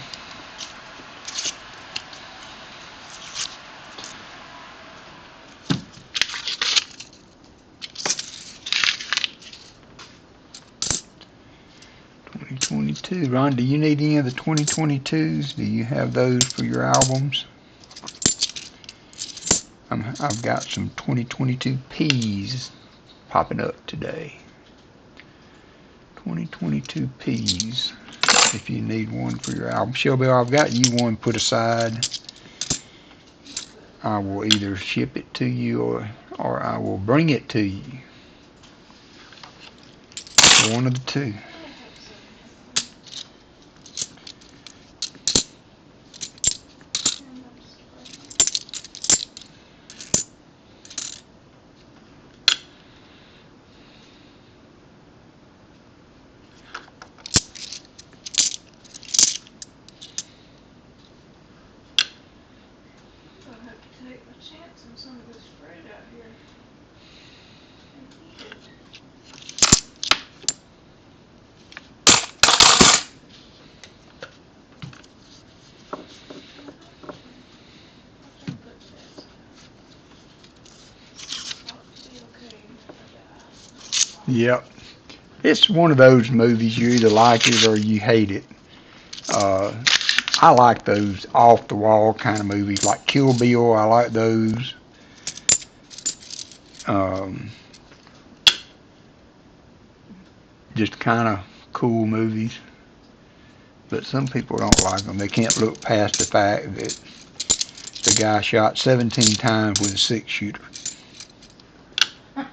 A: '22. Ron, do you need any of the 2022s? Do you have those for your albums? I've got some 2022 Ps popping up today. 2022 Ps. If you need one for your album. Shelby, I've got you one put aside. I will either ship it to you or I will bring it to you. One of the two.
D: I'm gonna have to take my chance on some of this fruit out here and eat it. Watch them footsteps. Ought to be okay, never die.
A: Yep. It's one of those movies, you either like it or you hate it. I like those off-the-wall kind of movies, like Kill Bill. I like those. Just kind of cool movies. But some people don't like them. They can't look past the fact that the guy shot 17 times with a 6-shooter.
D: That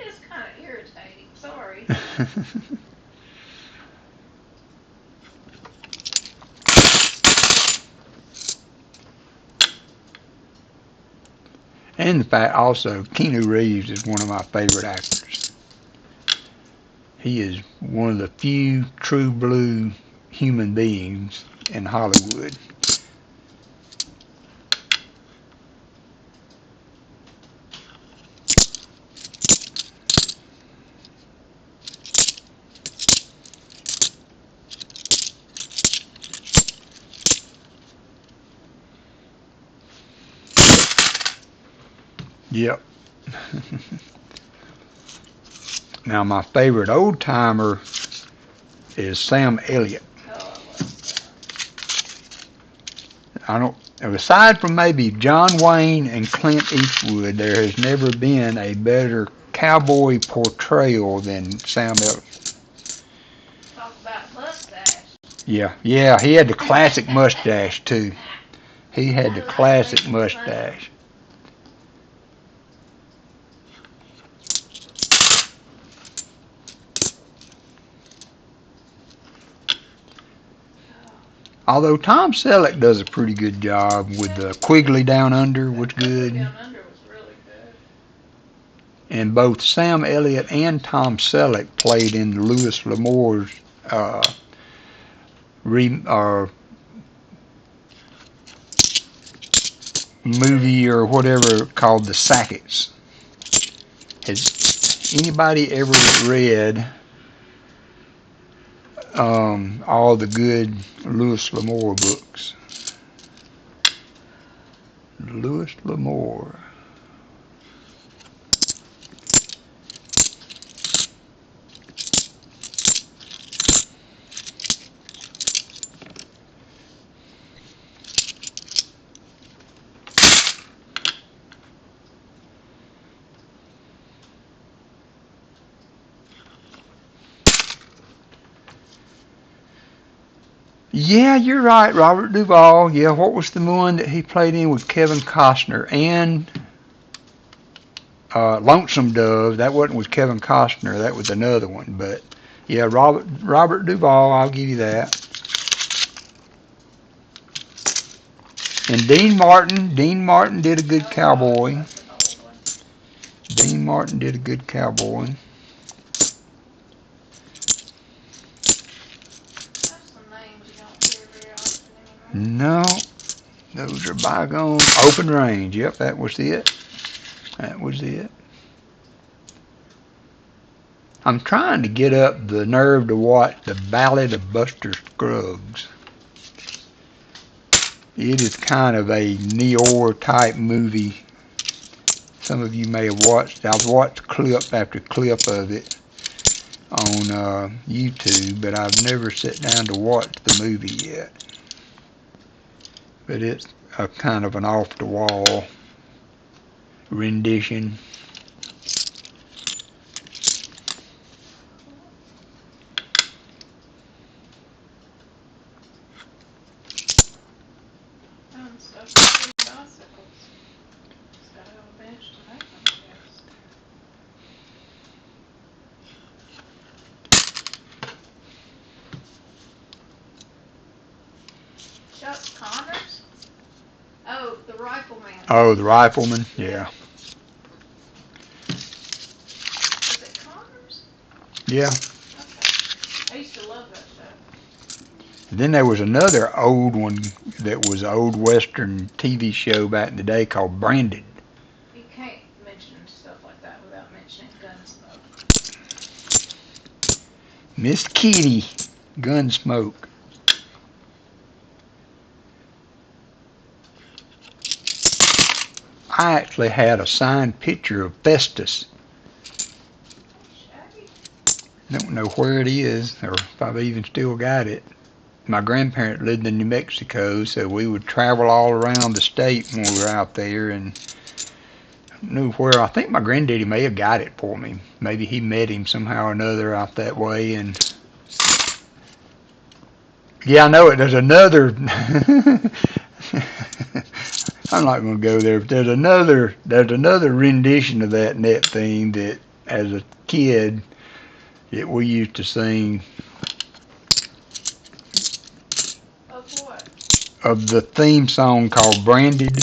D: is kind of irritating. Sorry.
A: And the fact also, Keanu Reeves is one of my favorite actors. He is one of the few true blue human beings in Hollywood. Yep. Now my favorite old timer is Sam Elliott.
D: Oh, I love that.
A: I don't. Aside from maybe John Wayne and Clint Eastwood, there has never been a better cowboy portrayal than Sam Elliott.
D: Talk about mustache.
A: Yeah, he had the classic mustache too. He had the classic mustache. Although Tom Selleck does a pretty good job with the Quigley Down Under was good.
D: Down Under was really good.
A: And both Sam Elliott and Tom Selleck played in Louis L'Amour's movie or whatever called The Sackets. Has anybody ever read all the good Louis L'Amour books? Louis L'Amour. Yeah, you're right, Robert Duvall. Yeah, what was the one that he played in with Kevin Costner and Lonesome Dove? That wasn't with Kevin Costner. That was another one. But yeah, Robert Duvall. I'll give you that. And Dean Martin. Dean Martin did a good cowboy. Dean Martin did a good cowboy. No, those are bygone. Open Range. Yep, that was it. That was it. I'm trying to get up the nerve to watch The Ballad of Buster Scruggs. It is kind of a Neor type movie. Some of you may have watched. I've watched clip after clip of it on YouTube, but I've never sat down to watch the movie yet. But it's a kind of an off-the-wall rendition.
D: Connors? Oh, the Rifleman.
A: Oh, the Rifleman, yeah.
D: Is it Connors?
A: Yeah.
D: Okay. I used to love that show.
A: And then there was another old one that was an old Western TV show back in the day called Branded.
D: You can't mention stuff like that without mentioning Gunsmoke.
A: Miss Kitty, Gunsmoke. I actually had a signed picture of Festus. Don't know where it is or if I've even still got it. My grandparents lived in New Mexico, so we would travel all around the state when we were out there, and I knew where. I think my granddaddy may have got it for me. Maybe he met him somehow or another out that way. And yeah, I know it. There's another. I'm not going to go there. But there's another rendition of that net thing that, as a kid, that we used to sing.
D: Of what?
A: Of the theme song called Branded,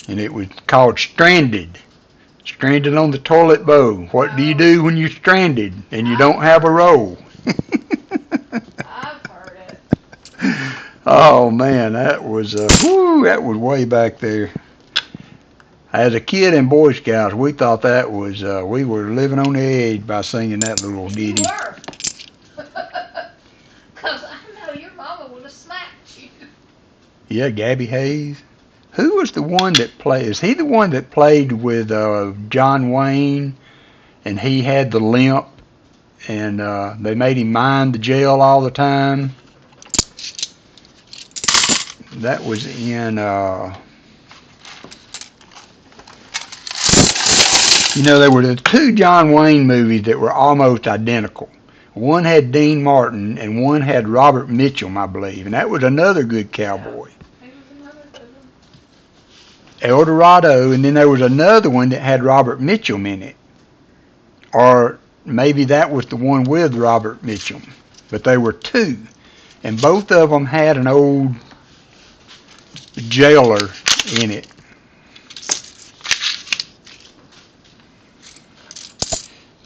A: and it was called Stranded. Stranded on the toilet bowl. What do you do when you're stranded and you don't have a roll?
D: I've heard it.
A: Oh man, that was that was way back there. As a kid in Boy Scouts, we thought that was we were living on the edge by singing that little ditty.
D: You were. Because I know your mama would have smacked you.
A: Yeah, Gabby Hayes. Who was the one that played? Is he the one that played with John Wayne, and he had the limp, and they made him mind the jail all the time? That was in, there were the two John Wayne movies that were almost identical. One had Dean Martin, and one had Robert Mitchum, I believe, and that was another good cowboy. El Dorado, and then there was another one that had Robert Mitchum in it. Or maybe that was the one with Robert Mitchum. But there were two. and both of them had an old jailer in it.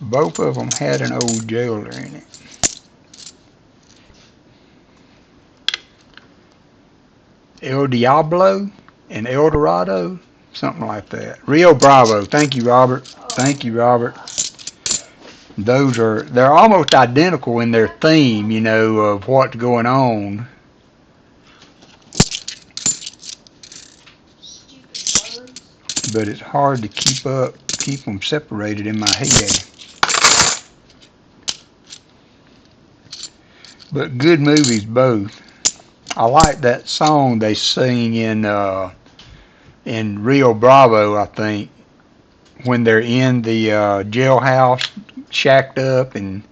A: Both of them had an old jailer in it. El Diablo and El Dorado, something like that. Rio Bravo. Thank you, Robert. Thank you, Robert. They're almost identical in their theme, you know, of what's going on. But it's hard to keep them separated in my head. But good movies both. I like that song they sing in Rio Bravo, I think, when they're in the jailhouse, shacked up, and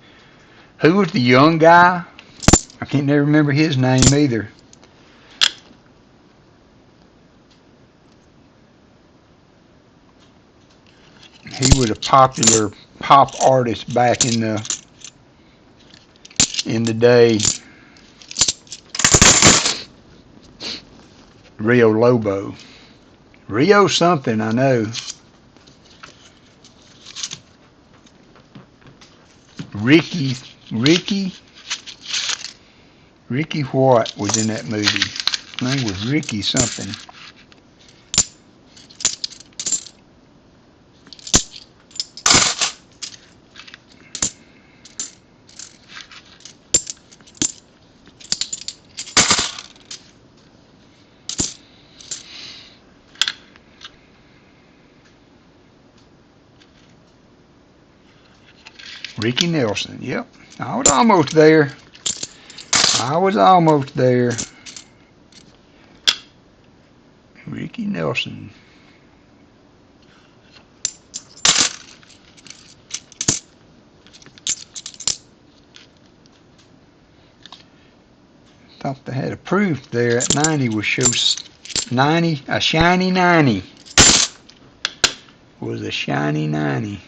A: who was the young guy? I can't never remember his name either. He was a popular pop artist back in the day. Rio Lobo. Rio something, I know. Ricky what was in that movie? His name was Ricky something. Ricky Nelson, yep. I was almost there. Ricky Nelson. Thought they had a proof there at 90 was show 90, a shiny 90. Was a shiny 90.